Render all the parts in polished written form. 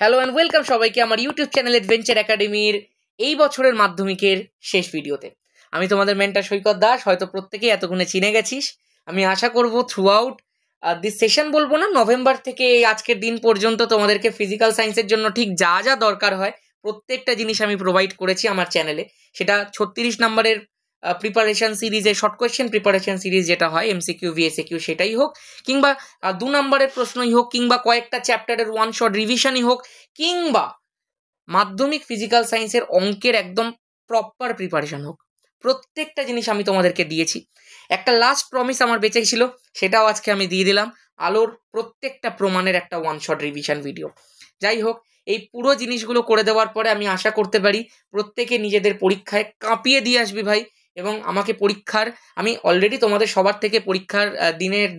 Hello and welcome সবাইকে আমার YouTube channel adventure একাডেমির এই বছরের মাধ্যমিকের শেষ ভিডিওতে। আমি তোমাদের মেন্টর সৈকত দাস। হয়তো প্রত্যেকেই এতক্ষণে চিনে গেছিস। আমি আশা করব থ্রু আউট দিস সেশন, বলবো না, নভেম্বর থেকে এই আজকের দিন পর্যন্ত তোমাদেরকে ফিজিক্যাল সায়েন্সের জন্য ঠিক যা যা দরকার হয় প্রত্যেকটা জিনিস আমি প্রোভাইড করেছি আমার চ্যানেলে। সেটা 36 নম্বরের প্রিপারেশন সিরিজে শর্ট কোয়েশ্চেন প্রিপারেশন সিরিজ যেটা হয় এমসিকিউ ভিএসএকিউ সেটাই হোক, কিংবা 2 নম্বরের প্রশ্নই হোক, কিংবা কয়েকটা চ্যাপ্টারের ওয়ান শট রিভিশনই হোক, কিংবা মাধ্যমিক ফিজিক্যাল সায়েন্সের অঙ্কের একদম প্রপার প্রিপারেশন হোক, প্রত্যেকটা জিনিস আমি তোমাদেরকে দিয়েছি। একটা লাস্ট প্রমিস আমার বেঁচে ছিল, সেটাও আজকে আমি দিয়ে দিলাম, আলোর প্রত্যেকটা প্রমাণের একটা ওয়ান শট রিভিশন ভিডিও। যাই হোক, এই পুরো জিনিসগুলো করে দেওয়ার পরে আমি আশা করতে পারি প্রত্যেকে নিজেদের পরীক্ষায় কাঁপিয়ে দিয়ে আসবি ভাই। এবং আমাকে পরীক্ষার, আমি অলরেডি তোমাদের সবার থেকে পরীক্ষার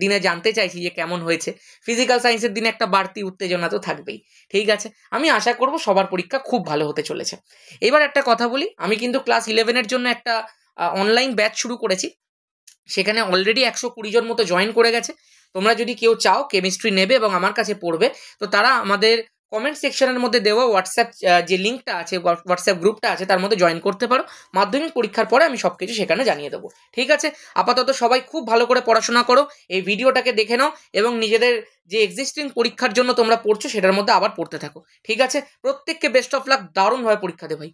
দিনে জানতে চাইছি যে কেমন হয়েছে। ফিজিক্যাল সায়েন্সের দিনে একটা বাড়তি উত্তেজনা তো থাকবেই, ঠিক আছে। আমি আশা করব সবার পরীক্ষা খুব ভালো হতে চলেছে। এবার একটা কথা বলি, আমি কিন্তু ক্লাস 11-এর জন্য একটা অনলাইন ব্যাচ শুরু করেছি। সেখানে অলরেডি 120 জন মতো জয়েন করে গেছে। তোমরা যদি কেউ চাও কেমিস্ট্রি নেবে এবং আমার কাছে পড়বে, তো তারা আমাদের কমেন্ট সেকশনের মধ্যে দেওয়া হোয়াটসঅ্যাপ যে লিঙ্কটা আছে, হোয়াটসঅ্যাপ গ্রুপটা আছে, তার মধ্যে জয়েন করতে পারো। মাধ্যমিক পরীক্ষার পরে আমি সব কিছু সেখানে জানিয়ে দেবো, ঠিক আছে। আপাতত সবাই খুব ভালো করে পড়াশোনা করো, এই ভিডিওটাকে দেখে নাও এবং নিজেদের যে এক্সিস্টিং পরীক্ষার জন্য তোমরা পড়ছো সেটার মধ্যে আবার পড়তে থাকো, ঠিক আছে। প্রত্যেককে বেস্ট অফ লাক, দারুণভাবে পরীক্ষা দে ভাই।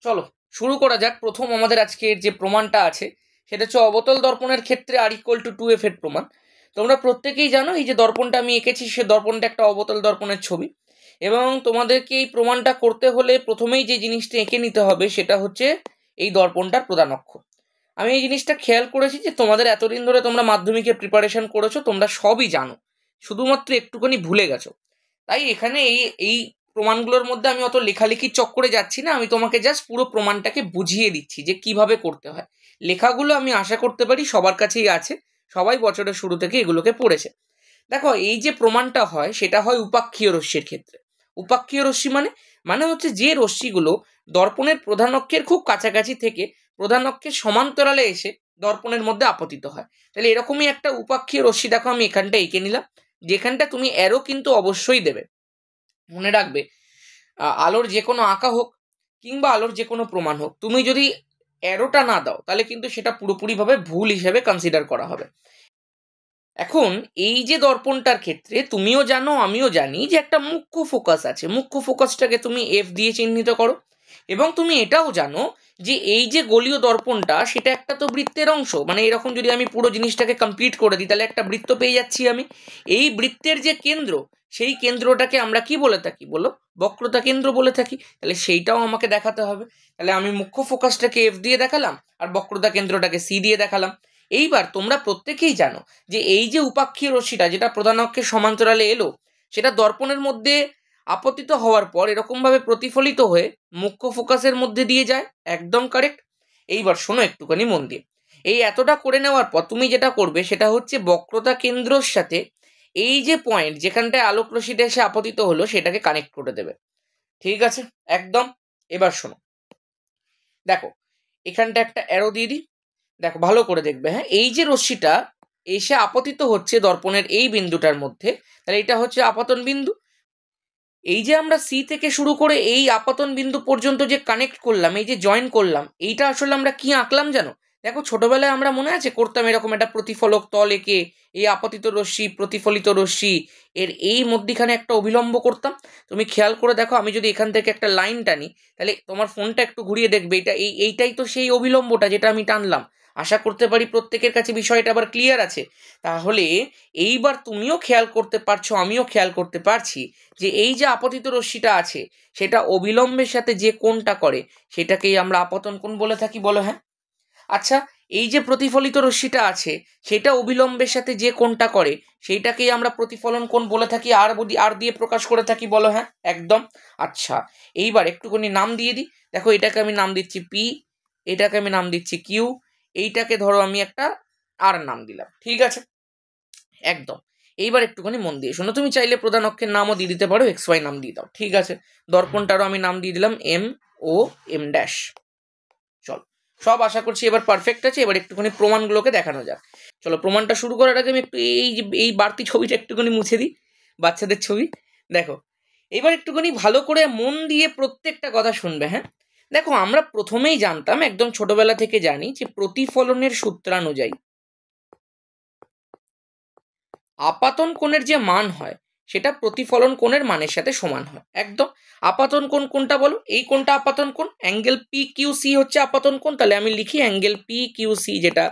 চলো শুরু করা যাক। প্রথম আমাদের আজকের যে প্রমাণটা আছে সেটা হচ্ছে অবতল দর্পণের ক্ষেত্রে R=2F এর প্রমাণ। তোমরা প্রত্যেকেই জানো এই যে দর্পণটা আমি এঁকেছি সে দর্পণটা একটা অবতল দর্পণের ছবি, এবং তোমাদেরকে এই প্রমাণটা করতে হলে প্রথমেই যে জিনিসটা এঁকে নিতে হবে সেটা হচ্ছে এই দর্পণটার প্রধান অক্ষ। আমি এই জিনিসটা খেয়াল করেছি যে তোমাদের এতদিন ধরে তোমরা মাধ্যমিকের প্রিপারেশন করেছো, তোমরা সবই জানো, শুধুমাত্র একটুখানি ভুলে গেছো। তাই এখানে এই এই প্রমাণগুলোর মধ্যে আমি অত লেখালেখির চক্করে যাচ্ছি না, আমি তোমাকে জাস্ট পুরো প্রমাণটাকে বুঝিয়ে দিচ্ছি যে কিভাবে করতে হয়। লেখাগুলো আমি আশা করতে পারি সবার কাছেই আছে, সবাই বছরের শুরু থেকে এগুলোকে পড়েছে। দেখো, এই যে প্রমাণটা হয় সেটা হয় উপাক্ষীয় রশ্মির ক্ষেত্রে। উপাক্ষীয় রশ্মি মানে হচ্ছে যে রশ্মিগুলো দর্পণের প্রধান অক্ষের খুব কাছাকাছি থেকে প্রধান অক্ষের সমান্তরালে এসে দর্পণের মধ্যে আপতিত হয়। তাহলে এরকমই একটা উপাক্ষীয় রশ্মি দেখো আমি এখানটা এঁকে নিলাম, যেখানটা তুমি অ্যারো কিন্তু অবশ্যই দেবে। মনে রাখবে, আলোর যে কোনো আঁকা হোক কিংবা আলোর যে কোনো প্রমাণ হোক, তুমি যদি অ্যারোটা না দাও তাহলে কিন্তু সেটা পুরোপুরিভাবে ভুল হিসেবে কনসিডার করা হবে। এখন এই যে দর্পণটার ক্ষেত্রে তুমিও জানো আমিও জানি যে একটা মুখ্য ফোকাস আছে, মুখ্য ফোকাসটাকে তুমি F দিয়ে চিহ্নিত করো। এবং তুমি এটাও জানো যে এই যে গোলীয় দর্পণটা সেটা একটা তো বৃত্তের অংশ, মানে এরকম যদি আমি পুরো জিনিসটাকে কমপ্লিট করে দিই তাহলে একটা বৃত্ত পেয়ে যাচ্ছি আমি। এই বৃত্তের যে কেন্দ্র, সেই কেন্দ্রটাকে আমরা কি বলে থাকি বলো? বক্রতা কেন্দ্র বলে থাকি। তাহলে সেইটাও আমাকে দেখাতে হবে। তাহলে আমি মুখ্য ফোকাসটাকে F দিয়ে দেখালাম আর বক্রতা কেন্দ্রটাকে C দিয়ে দেখালাম। এইবার তোমরা প্রত্যেকেই জানো যে এই যে উপাক্ষীয় রশ্মিটা যেটা প্রধান অক্ষের সমান্তরালে এলো, সেটা দর্পণের মধ্যে আপতিত হওয়ার পর এরকমভাবে প্রতিফলিত হয়ে মুখ্য ফোকাসের মধ্যে দিয়ে যায়। একদম কারেক্ট। এইবার শোনো একটুখানি মন দিয়ে, এই এতটা করে নেওয়ার পর তুমি যেটা করবে সেটা হচ্ছে বক্রতা কেন্দ্রর সাথে এই যে পয়েন্ট যেখানটায় আলোক রশ্মিটা এসে আপতিত হলো সেটাকে কানেক্ট করে দেবে, ঠিক আছে একদম। এবার শোনো, দেখো এখানটা একটা অ্যারো দিয়ে দিই, দেখো ভালো করে দেখবে, হ্যাঁ, এই যে রশ্মিটা এসে আপতিত হচ্ছে দর্পণের এই বিন্দুটার মধ্যে, তাহলে এটা হচ্ছে আপতন বিন্দু। এই যে আমরা সি থেকে শুরু করে এই আপতন বিন্দু পর্যন্ত যে কানেক্ট করলাম, এই যে জয়েন করলাম, এইটা আসলে আমরা কি আঁকলাম জানো? দেখো ছোটবেলায় আমরা মনে আছে করতাম এরকম একটা প্রতিফলক তল এঁকে এই আপতিত রশ্মি প্রতিফলিত রশ্মি এর এই মধ্যিখানে একটা অভিলম্ব করতাম। তুমি খেয়াল করে দেখো, আমি যদি এখান থেকে একটা লাইন টানি তাহলে তোমার ফোনটা একটু ঘুরিয়ে দেখবে, এইটাই তো সেই অভিলম্বটা যেটা আমি টানলাম। আশা করতে পারি প্রত্যেকের কাছে বিষয়টা আবার ক্লিয়ার আছে। তাহলে এইবার তুমিও খেয়াল করতে পারছো, আমিও খেয়াল করতে পারছি যে এই যে আপতিত রশ্মিটা আছে সেটা অবিলম্বের সাথে যে কোণটা করে সেটাকেই আমরা আপতন কোণ বলে থাকি, বলো হ্যাঁ। আচ্ছা, এই যে প্রতিফলিত রশ্মিটা আছে সেটা অবিলম্বের সাথে যে কোণটা করে সেইটাকেই আমরা প্রতিফলন কোণ বলে থাকি, আর দিয়ে প্রকাশ করে থাকি, বলো হ্যাঁ একদম। আচ্ছা, এইবার একটুখানি নাম দিয়ে দিই। দেখো এটাকে আমি নাম দিচ্ছি পি, এটাকে আমি নাম দিচ্ছি কিউ, এইটাকে ধরো আমি একটা আর নাম দিলাম, ঠিক আছে একদম। এইবার একটুখানি মন দিয়ে শোনো, তুমি চাইলে প্রধান অক্ষের নামও দিয়ে দিতে পারো, XY নাম দিয়ে দাও, ঠিক আছে। দর্পণটারও আমি নাম দিয়ে দিলাম MOM ড্যাশ। চলো, সব আশা করছি এবার পারফেক্ট আছে। এবার একটুখানি প্রমাণগুলোকে দেখানো যাক। চলো, প্রমাণটা শুরু করার আগে আমি একটু এই বাড়তি ছবিটা একটুখানি মুছে দিই, বাচ্চাদের ছবি। দেখো এবার একটুখানি ভালো করে মন দিয়ে প্রত্যেকটা কথা শুনবে। হ্যাঁ, দেখো আমরা প্রথমেই জানতাম, একদম ছোটবেলা থেকে জানি যে প্রতিফলনের সূত্রানুযায়ী আপাতন কোণের যে মান হয় সেটা প্রতিফলন কোণের মানের সাথে সমান হয়। একদম। আপাতন কোণ কোনটা বলো? এই কোণটা আপাতন কোণ, অ্যাঙ্গেল পি কিউ সি হচ্ছে আপাতন কোণ। তাহলে আমি লিখি অ্যাঙ্গেল পি কিউ সি, যেটা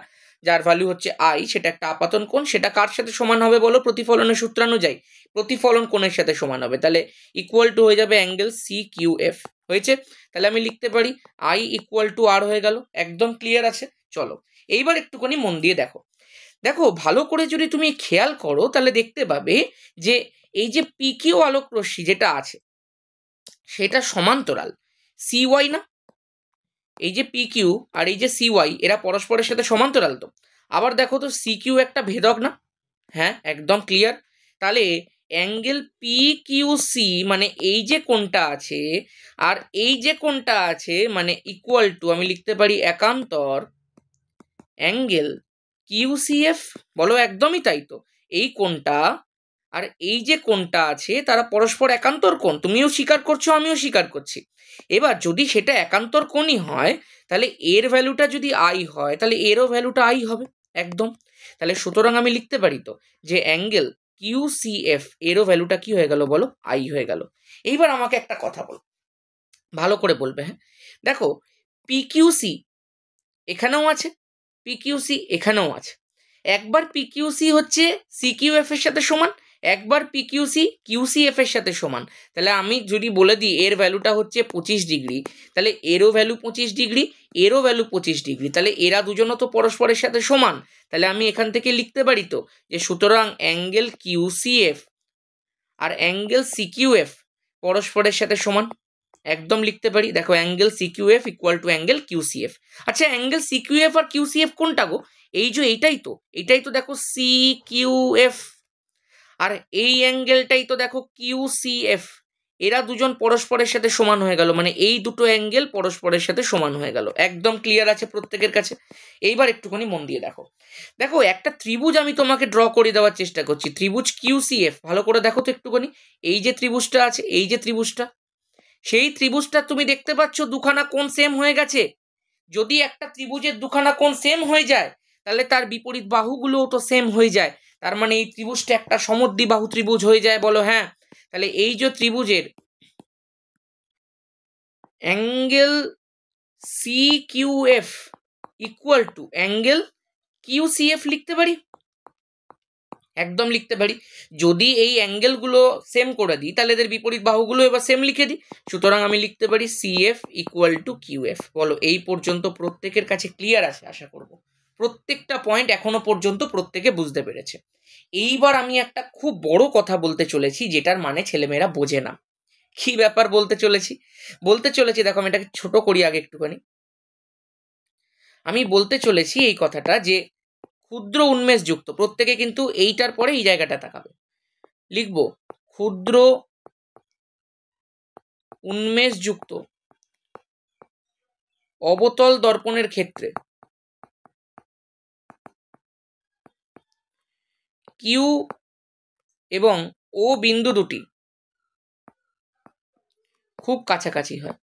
যার ভ্যালু হচ্ছে আই, সেটা একটা আপাতন কোণ। সেটা কার সাথে সমান হবে বলো? প্রতিফলনের সূত্রানুযায়ী প্রতিফলন কোণের সাথে সমান হবে। তাহলে ইকুয়াল টু হয়ে যাবে অ্যাঙ্গেল সি কিউ এফ। হয়েছে? তাহলে আমি লিখতে পারি আই ইকুয়াল টু আর হয়ে গেল। একদম ক্লিয়ার আছে? চলো এইবার একটুখানি মন দিয়ে দেখো। দেখো ভালো করে যদি তুমি খেয়াল করো তাহলে দেখতে পাবে যে এই যে পিকিউ আলোক রশ্মি যেটা আছে সেটা সমান্তরাল সিওয়াই না? এই যে পিকিউ আর এই যে সিওয়াই এরা পরস্পরের সাথে সমান্তরাল। তো আবার দেখো তো সিকিউ একটা ভেদক না? হ্যাঁ, একদম ক্লিয়ার। তাহলে অ্যাঙ্গেল পি কিউ সি মানে এই যে কোণটা আছে আর এই যে কোণটা আছে মানে ইকুয়াল টু আমি লিখতে পারি একান্তর অ্যাঙ্গেল কিউসিএফ। বলো একদমই তাই তো। এই কোণটা আর এই যে কোণটা আছে তারা পরস্পর একান্তর কোণ। তুমিও স্বীকার করছো, আমিও স্বীকার করছি। এবার যদি সেটা একান্তর কোণই হয় তাহলে এর ভ্যালুটা যদি আই হয় তাহলে এরও ভ্যালুটা আই হবে। একদম। তাহলে সুতরাং আমি লিখতে পারি তো যে অ্যাঙ্গেল কিউসিএফ এরও ভ্যালুটা কি হয়ে গেল বলো? আই হয়ে গেল। এইবার আমাকে একটা কথা বলো, ভালো করে বলবে। হ্যাঁ, দেখো পিকিউসি এখানেও আছে, পিকিউসি এখানেও আছে। একবার পিকিউসি হচ্ছে সিকিউএফ এর সাথে সমান, একবার পিকিউসি কিউসিএফ এর সাথে সমান। তাহলে আমি যদি বলে দিই এর ভ্যালুটা হচ্ছে 25 ডিগ্রি, তাহলে এরও ভ্যালু 25 ডিগ্রি, এরও ভ্যালু 25 ডিগ্রি, তাহলে এরা দুজনও তো পরস্পরের সাথে সমান। তাহলে আমি এখান থেকে লিখতে পারি তো যে সুতরাং অ্যাঙ্গেল কিউসিএফ আর অ্যাঙ্গেল সিকিউএফ পরস্পরের সাথে সমান। একদম লিখতে পারি। দেখো অ্যাঙ্গেল সিকিউএফ ইকুয়াল টু অ্যাঙ্গেল কিউসিএফ। আচ্ছা অ্যাঙ্গেল সিকিউএফ আর কিউসিএফ কোনটা গো? এই যে এইটাই তো দেখো সিকিউএফ, আর এই অ্যাঙ্গেলটাই তো দেখো কিউসিএফ। এরা দুজন পরস্পরের সাথে সমান হয়ে গেল, মানে এই দুটো অ্যাঙ্গেল পরস্পরের সাথে সমান হয়ে গেল। একদম ক্লিয়ার আছে প্রত্যেকের কাছে? এইবার একটুখানি মন দিয়ে দেখো। দেখো একটা ত্রিভুজ আমি তোমাকে ড্র করে দেওয়ার চেষ্টা করছি, ত্রিভুজ কিউসিএফ। ভালো করে দেখো তো একটুখানি। এই যে ত্রিভুজটা আছে, এই যে ত্রিভুজটা, সেই ত্রিভুজটা তুমি দেখতে পাচ্ছ দুখানা কোণ সেম হয়ে গেছে। যদি একটা ত্রিভুজের দুখানা কোণ সেম হয়ে যায় তাহলে তার বিপরীত বাহুগুলোও তো সেম হয়ে যায়। তার মানে এই ত্রিভুজটা একটা সমদ্বিবাহু ত্রিভুজ হয়ে যায়। বলো হ্যাঁ। তাহলে এই যে ত্রিভুজের angle C Q F equal to angle QCF লিখতে পারি। একদম লিখতে পারি। যদি এই অ্যাঙ্গেলগুলো সেম করে দিই তাহলে এদের বিপরীত বাহুগুলো এবার সেম লিখে দিই। সুতরাং আমি লিখতে পারি সিএফ ইকুয়াল টু কিউএফ। বলো এই পর্যন্ত প্রত্যেকের কাছে ক্লিয়ার আছে? আশা করব প্রত্যেকটা পয়েন্ট এখনো পর্যন্ত প্রত্যেকে বুঝতে পেরেছে। এইবার আমি একটা খুব বড় কথা বলতে চলেছি যেটার মানে ছেলেমেয়েরা বোঝে না। কি ব্যাপার বলতে চলেছি দেখো আমি এটাকে ছোট করি আগে একটুখানি। আমি বলতে চলেছি এই কথাটা যে ক্ষুদ্র উন্মেষ যুক্ত, প্রত্যেকে কিন্তু এইটার পরে এই জায়গাটা তাকাবে, লিখব ক্ষুদ্র উন্মেষ যুক্ত অবতল দর্পণের ক্ষেত্রে কিউ এবং ও বিন্দু দুটি খুব কাছাকাছি হয়।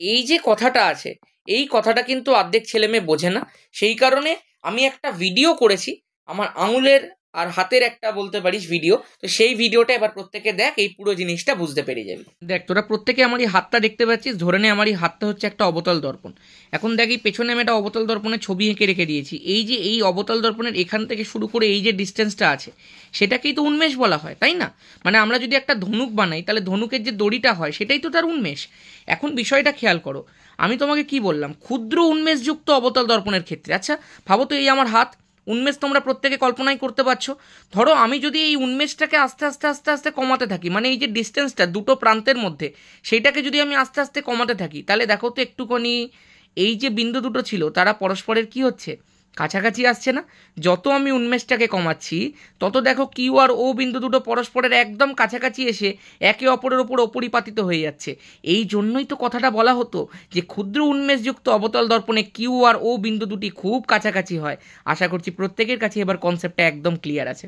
এই যে কথাটা আছে, এই কথাটা কিন্তু অর্ধেক ছেলে মেয়ে বোঝে না। সেই কারণে আমি একটা ভিডিও করেছি, আমার আঙুলের আর হাতের একটা বলতে পারিস ভিডিও। তো সেই ভিডিওটা এবার প্রত্যেকে দেখ, এই পুরো জিনিসটা বুঝতে পেরে যাবি। দেখ তোরা প্রত্যেকে আমার এই হাতটা দেখতে পাচ্ছিস, ধরে নে আমার এই হাতটা হচ্ছে একটা অবতল দর্পণ। এখন দেখ এই পেছনে আমি একটা অবতল দর্পণের ছবি এঁকে রেখে দিয়েছি। এই যে এই অবতল দর্পণের এখান থেকে শুরু করে এই যে ডিস্টেন্সটা আছে সেটাকেই তো উন্মেষ বলা হয়, তাই না? মানে আমরা যদি একটা ধনুক বানাই তাহলে ধনুকের যে দড়িটা হয় সেটাই তো তার উন্মেষ। এখন বিষয়টা খেয়াল করো, আমি তোমাকে কি বললাম? ক্ষুদ্র উন্মেষযুক্ত অবতল দর্পণের ক্ষেত্রে। আচ্ছা ভাবো তো, এই আমার হাত, উন্মেষ তোমরা প্রত্যেকে কল্পনাই করতে পারছো। ধরো আমি যদি এই উন্মেষটাকে আস্তে আস্তে আস্তে আস্তে কমাতে থাকি, মানে এই যে ডিস্টেন্সটা দুটো প্রান্তের মধ্যে সেইটাকে যদি আমি আস্তে আস্তে কমাতে থাকি, তাহলে দেখো তো একটুখানি এই যে বিন্দু দুটো ছিল তারা পরস্পরের কি হচ্ছে? কাছাকাছি আসছে না? যত আমি উন্মেষটাকে কমাচ্ছি তত দেখো কিউ আর ও বিন্দু দুটো পরস্পরের একদম কাছাকাছি এসে একে অপরের ওপর অপরিপাতিত হয়ে যাচ্ছে। এই জন্যই তো কথাটা বলা হতো যে ক্ষুদ্র উন্মেষযুক্ত অবতল দর্পণে কিউ আর ও বিন্দু দুটি খুব কাছাকাছি হয়। আশা করছি প্রত্যেকের কাছে এবার কনসেপ্টটা একদম ক্লিয়ার আছে।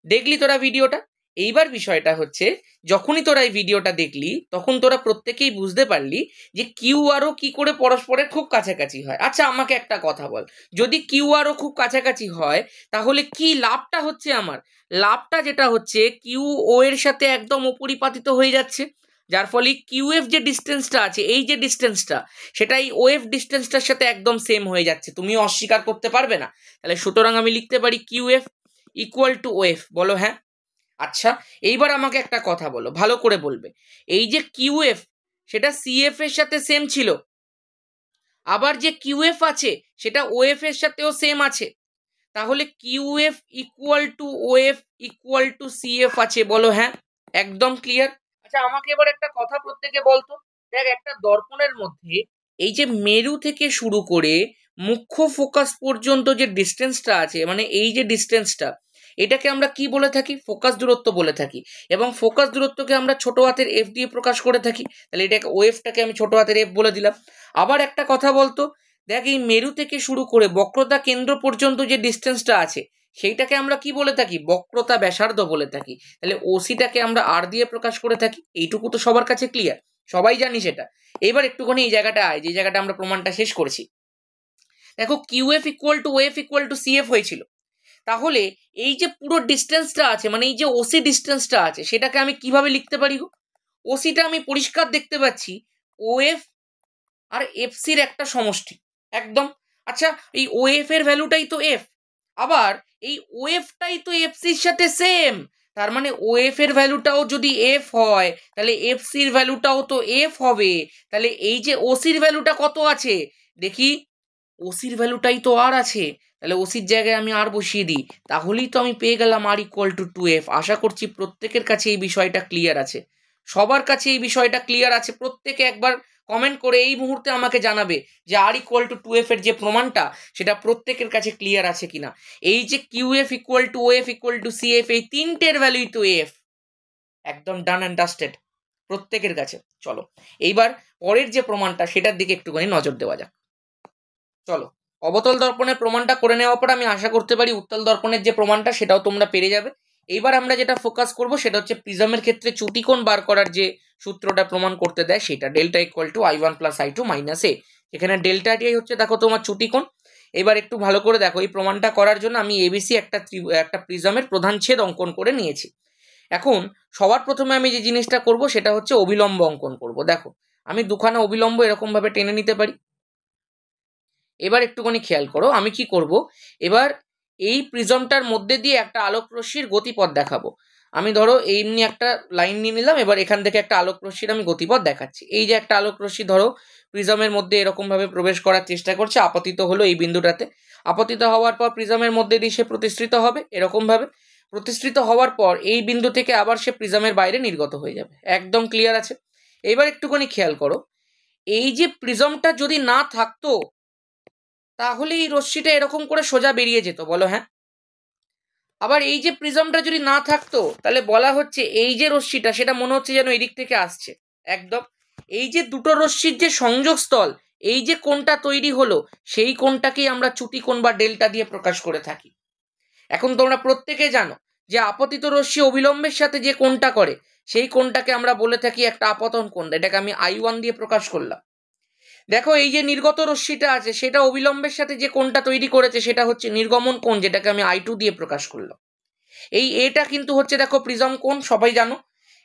দেখলি তোরা ভিডিওটা? এইবার বিষয়টা হচ্ছে, যখনই তোরা এই ভিডিওটা দেখলি তখন তোরা প্রত্যেকেই বুঝতে পারলি যে কিউ আরও কি করে পরস্পরের খুব কাছাকাছি হয়। আচ্ছা আমাকে একটা কথা বল, যদি কিউ আরও খুব কাছাকাছি হয় তাহলে কি লাভটা হচ্ছে আমার? লাভটা যেটা হচ্ছে, কিউ ও এর সাথে একদম অপরিপাতিত হয়ে যাচ্ছে, যার ফলে কিউএফ যে ডিস্টেন্সটা আছে, এই যে ডিস্টেন্সটা, সেটা এই ওএফ ডিস্টেন্সটার সাথে একদম সেম হয়ে যাচ্ছে, তুমি অস্বীকার করতে পারবে না। তাহলে সুতরাং আমি লিখতে পারি কিউএফ ইকুয়াল টু ওএফ। বলো হ্যাঁ। আচ্ছা এইবার আমাকে একটা কথা বলো, ভালো করে বলবে, এই যে কিউএফ সেটা সিএফ এর সাথে সেম ছিল, আবার যে কিউএফ আছে সেটা ওএফ এর সাথেও সেম আছে, তাহলে QF equal to of equal to CF আছে। বলো হ্যাঁ। একদম ক্লিয়ার। আচ্ছা আমাকে এবার একটা কথা প্রত্যেকে বলতো, দেখ একটা দর্পণের মধ্যে এই যে মেরু থেকে শুরু করে মুখ্য ফোকাস পর্যন্ত যে ডিস্টেন্সটা আছে, মানে এই যে ডিস্টেন্সটা, এটাকে আমরা কি বলে থাকি? ফোকাস দূরত্ব বলে থাকি, এবং ফোকাস দূরত্বকে আমরা ছোট হাতের এফ দিয়ে প্রকাশ করে থাকি। তাহলে এটাকে ওএফটাকে আমি ছোট হাতের এফ বলে দিলাম। আবার একটা কথা বলতো, দেখ এই মেরু থেকে শুরু করে বক্রতা কেন্দ্র পর্যন্ত যে ডিস্টেন্সটা আছে সেইটাকে আমরা কি বলে থাকি? বক্রতা ব্যাসার্ধ বলে থাকি। তাহলে ওসিটাকে আমরা আর দিয়ে প্রকাশ করে থাকি। এইটুকু তো সবার কাছে ক্লিয়ার, সবাই জানি সেটা। এবার একটুখানি এই জায়গাটা আয়, যে জায়গাটা আমরা প্রমাণটা শেষ করেছি। দেখো QF equal to of equal to CF হয়েছিল, তাহলে এই যে পুরো ডিস্টেন্সটা আছে, মানে এই যে ওসি ডিস্টেন্সটা আছে, সেটাকে আমি কিভাবে লিখতে পারি গো? ওসিটা আমি পরিষ্কার দেখতে পাচ্ছি ওএফ আর এফসির একটা সমষ্টি, একদম। আচ্ছা এই ওএফ এর ভ্যালুটাই তো এফ, আবার এই ওএফটাই তো এফসির সাথে সেম, তার মানে ওএফ এর ভ্যালুটাও যদি এফ হয় তাহলে এফসির ভ্যালুটাও তো এফ হবে। তাহলে এই যে ওসির ভ্যালুটা কত আছে দেখি, ওসির ভ্যালুটাই তো আর আছে, তাহলে ওসির জায়গায় আমি আর বসিয়ে দিই, তাহলেই তো আমি পেয়ে গেলাম আর ইকুয়াল টু টু এফ। আশা করছি প্রত্যেকের কাছে এই বিষয়টা ক্লিয়ার আছে, সবার কাছে এই বিষয়টা ক্লিয়ার আছে। প্রত্যেকে একবার কমেন্ট করে এই মুহূর্তে আমাকে জানাবে যে আর ইকুয়াল টু টু এফ এর যে প্রমাণটা সেটা প্রত্যেকের কাছে ক্লিয়ার আছে কিনা। এই যে Q F equal to O F equal to C F, এই তিনটের ভ্যালুই তো এফ, একদম ডান অ্যান্ড ডাস্টেড প্রত্যেকের কাছে। চলো এইবার পরের যে প্রমাণটা সেটার দিকে একটুখানি নজর দেওয়া যাক। চলো অবতল দর্পণের প্রমাণটা করে নেওয়ার পর আমি আশা করতে পারি উত্তল দর্পণের যে প্রমাণটা সেটাও তোমরা পেরে যাবে। এইবার আমরা যেটা ফোকাস করব সেটা হচ্ছে প্রিজমের ক্ষেত্রে চুটিকোণ বার করার যে সূত্রটা প্রমাণ করতে দেয় সেটা, delta equal to I one plus I two minus A. এখানে ডেল্টাটাই হচ্ছে দেখো তোমার চুটিকোণ। এবার একটু ভালো করে দেখো, এই প্রমাণটা করার জন্য আমি এবিসি একটা প্রিজমের প্রধান ছেদ অঙ্কন করে নিয়েছি। এখন সবার প্রথমে আমি যে জিনিসটা করব সেটা হচ্ছে অবিলম্ব অঙ্কন করব। দেখো আমি দুখানা অবিলম্ব এরকম ভাবে টেনে নিতে পারি। এবার একটুখানি খেয়াল করো আমি কি করব, এবার এই প্রিজমটার মধ্যে দিয়ে একটা আলোক রশ্মির গতিপথ দেখাবো। আমি ধরো এমনি একটা লাইন নিয়ে নিলাম, এবার এখান থেকে একটা আলোক রশ্মির আমি গতিপথ দেখাচ্ছি। এই যে একটা আলোক রশ্মি ধরো প্রিজমের মধ্যে এরকম ভাবে প্রবেশ করার চেষ্টা করছে, আপতিত হলো এই বিন্দুটাতে। আপতিত হওয়ার পর প্রিজমের মধ্যে দিয়ে সে প্রতিষ্ঠিত হবে, এরকম ভাবে প্রতিষ্ঠিত হওয়ার পর এই বিন্দু থেকে আবার সে প্রিজমের বাইরে নির্গত হয়ে যাবে। একদম ক্লিয়ার আছে। এবার একটুখানি খেয়াল করো, এই যে প্রিজমটা যদি না থাকতো তাহলে এই রশ্মিটা এরকম করে সোজা বেরিয়ে যেত। বলো হ্যাঁ। আবার এই যে প্রিজমটা যদি না থাকতো তাহলে বলা হচ্ছে এই যে রশ্মিটা সেটা মনে হচ্ছে যেন এদিক থেকে আসছে, একদম। এই যে দুটো রশ্মির যে সংযোগস্থল, এই যে কোণটা তৈরি হলো সেই কোণটাকেই আমরা চুটিকোণ বা ডেল্টা দিয়ে প্রকাশ করে থাকি। এখন তোমরা প্রত্যেকে জানো যে আপতিত রশ্মি অবিলম্বের সাথে যে কোণটা করে সেই কোণটাকে আমরা বলে থাকি একটা আপতন কোণ, এটাকে আমি আই ওয়ান দিয়ে প্রকাশ করলাম। দেখো এই যে নির্গত রশ্মিটা আছে সেটা অবিলম্বের সাথে যে কোণটা তৈরি করেছে সেটা হচ্ছে নির্গমন কোণ, যেটাকে আমি আই টু দিয়ে প্রকাশ করলাম। এই এটা কিন্তু হচ্ছে দেখো প্রিজম কোণ, সবাই জানো।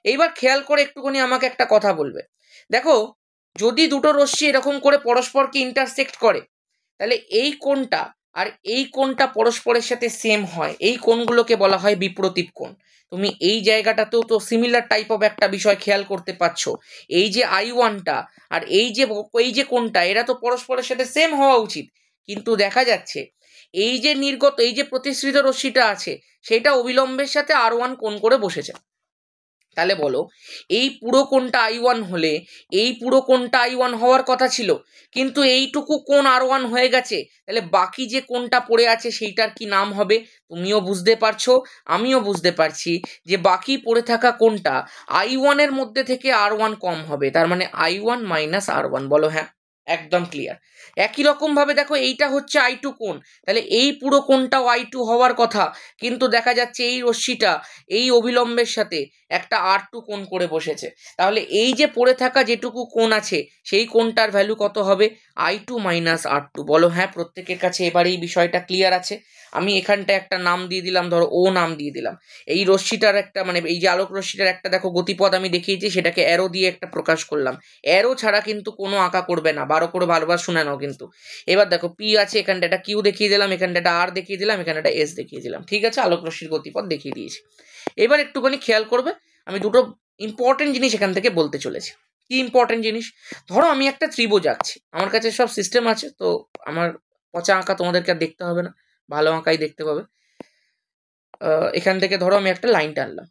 এইবার খেয়াল করে একটুখানি আমাকে একটা কথা বলবে, দেখো যদি দুটো রশ্মি এরকম করে পরস্পরকে ইন্টারসেক্ট করে তাহলে এই কোণটা আর এই কোণটা পরস্পরের সাথে সেম হয়, এই কোণগুলোকে বলা হয় বিপ্রতীপ কোণ। তুমি এই জায়গাটাতেও তো সিমিলার টাইপ অফ একটা বিষয় খেয়াল করতে পারছো, এই যে আই ওয়ানটা আর এই যে কোণটা এরা তো পরস্পরের সাথে সেম হওয়া উচিত, কিন্তু দেখা যাচ্ছে এই যে নির্গত এই যে প্রতিসৃত রশ্মিটা আছে সেটা অবিলম্বের সাথে আর ওয়ান কোণ করে বসেছে। তাহলে বলো এই পুরো কোণটা আই ওয়ান হলে এই পুরো কোণটা আই ওয়ান হওয়ার কথা ছিল, কিন্তু এইটুকু কোণ আর ওয়ান হয়ে গেছে, তাহলে বাকি যে কোণটা পড়ে আছে সেইটার কি নাম হবে? তুমিও বুঝতে পারছো আমিও বুঝতে পারছি যে বাকি পড়ে থাকা কোণটা আই ওয়ানের মধ্যে থেকে আর ওয়ান কম হবে, তার মানে I one minus R one. বলো হ্যাঁ। একদম ক্লিয়ার। একই রকম ভাবে দেখো এইটা হচ্ছে I2 কোণ, তাহলে এই পুরো কোণটাও I2 হওয়ার কথা, কিন্তু দেখা যাচ্ছে এই রশ্মিটা এই অবিলম্বের সাথে একটা R2 কোণ করে বসেছে। তাহলে এই যে পড়ে থাকা যেটুকু কোণ আছে সেই কোণটার ভ্যালু কত হবে? I2 minus R2। বলো হ্যাঁ, প্রত্যেকের কাছে এবার এই বিষয়টা ক্লিয়ার আছে। আমি এখানটা একটা নাম দিয়ে দিলাম, ধরো ও নাম দিয়ে দিলাম। এই রশ্মিটার একটা মানে এই যে আলোক রশ্মিটার একটা দেখো গতিপথ আমি দেখিয়েছি, সেটাকে অ্যারো দিয়ে একটা প্রকাশ করলাম। অ্যারো ছাড়া কিন্তু কোনো আঁকা করবে না, করে ভালোবার শুনে নাও কিন্তু। এবার দেখো পি আছে, এখানটা একটা কিউ দেখিয়ে দিলাম, এখানটা একটা আর দেখিয়ে দিলাম, এখানে একটা এস দেখিয়ে দিলাম। ঠিক আছে, আলোক রশ্মির গতিপথ দেখিয়ে দিয়েছি। এবার একটুখানি খেয়াল করবে, আমি দুটো ইম্পর্টেন্ট জিনিস এখান থেকে বলতে চলেছি। কি ইম্পর্টেন্ট জিনিস? ধরো আমি একটা ত্রিভুজ আঁকছি, আমার কাছে সব সিস্টেম আছে, তো আমার পচা আঁকা তোমাদেরকে আর দেখতে হবে না, ভালো আঁকাই দেখতে পাবে। এখান থেকে ধরো আমি একটা লাইন টানলাম,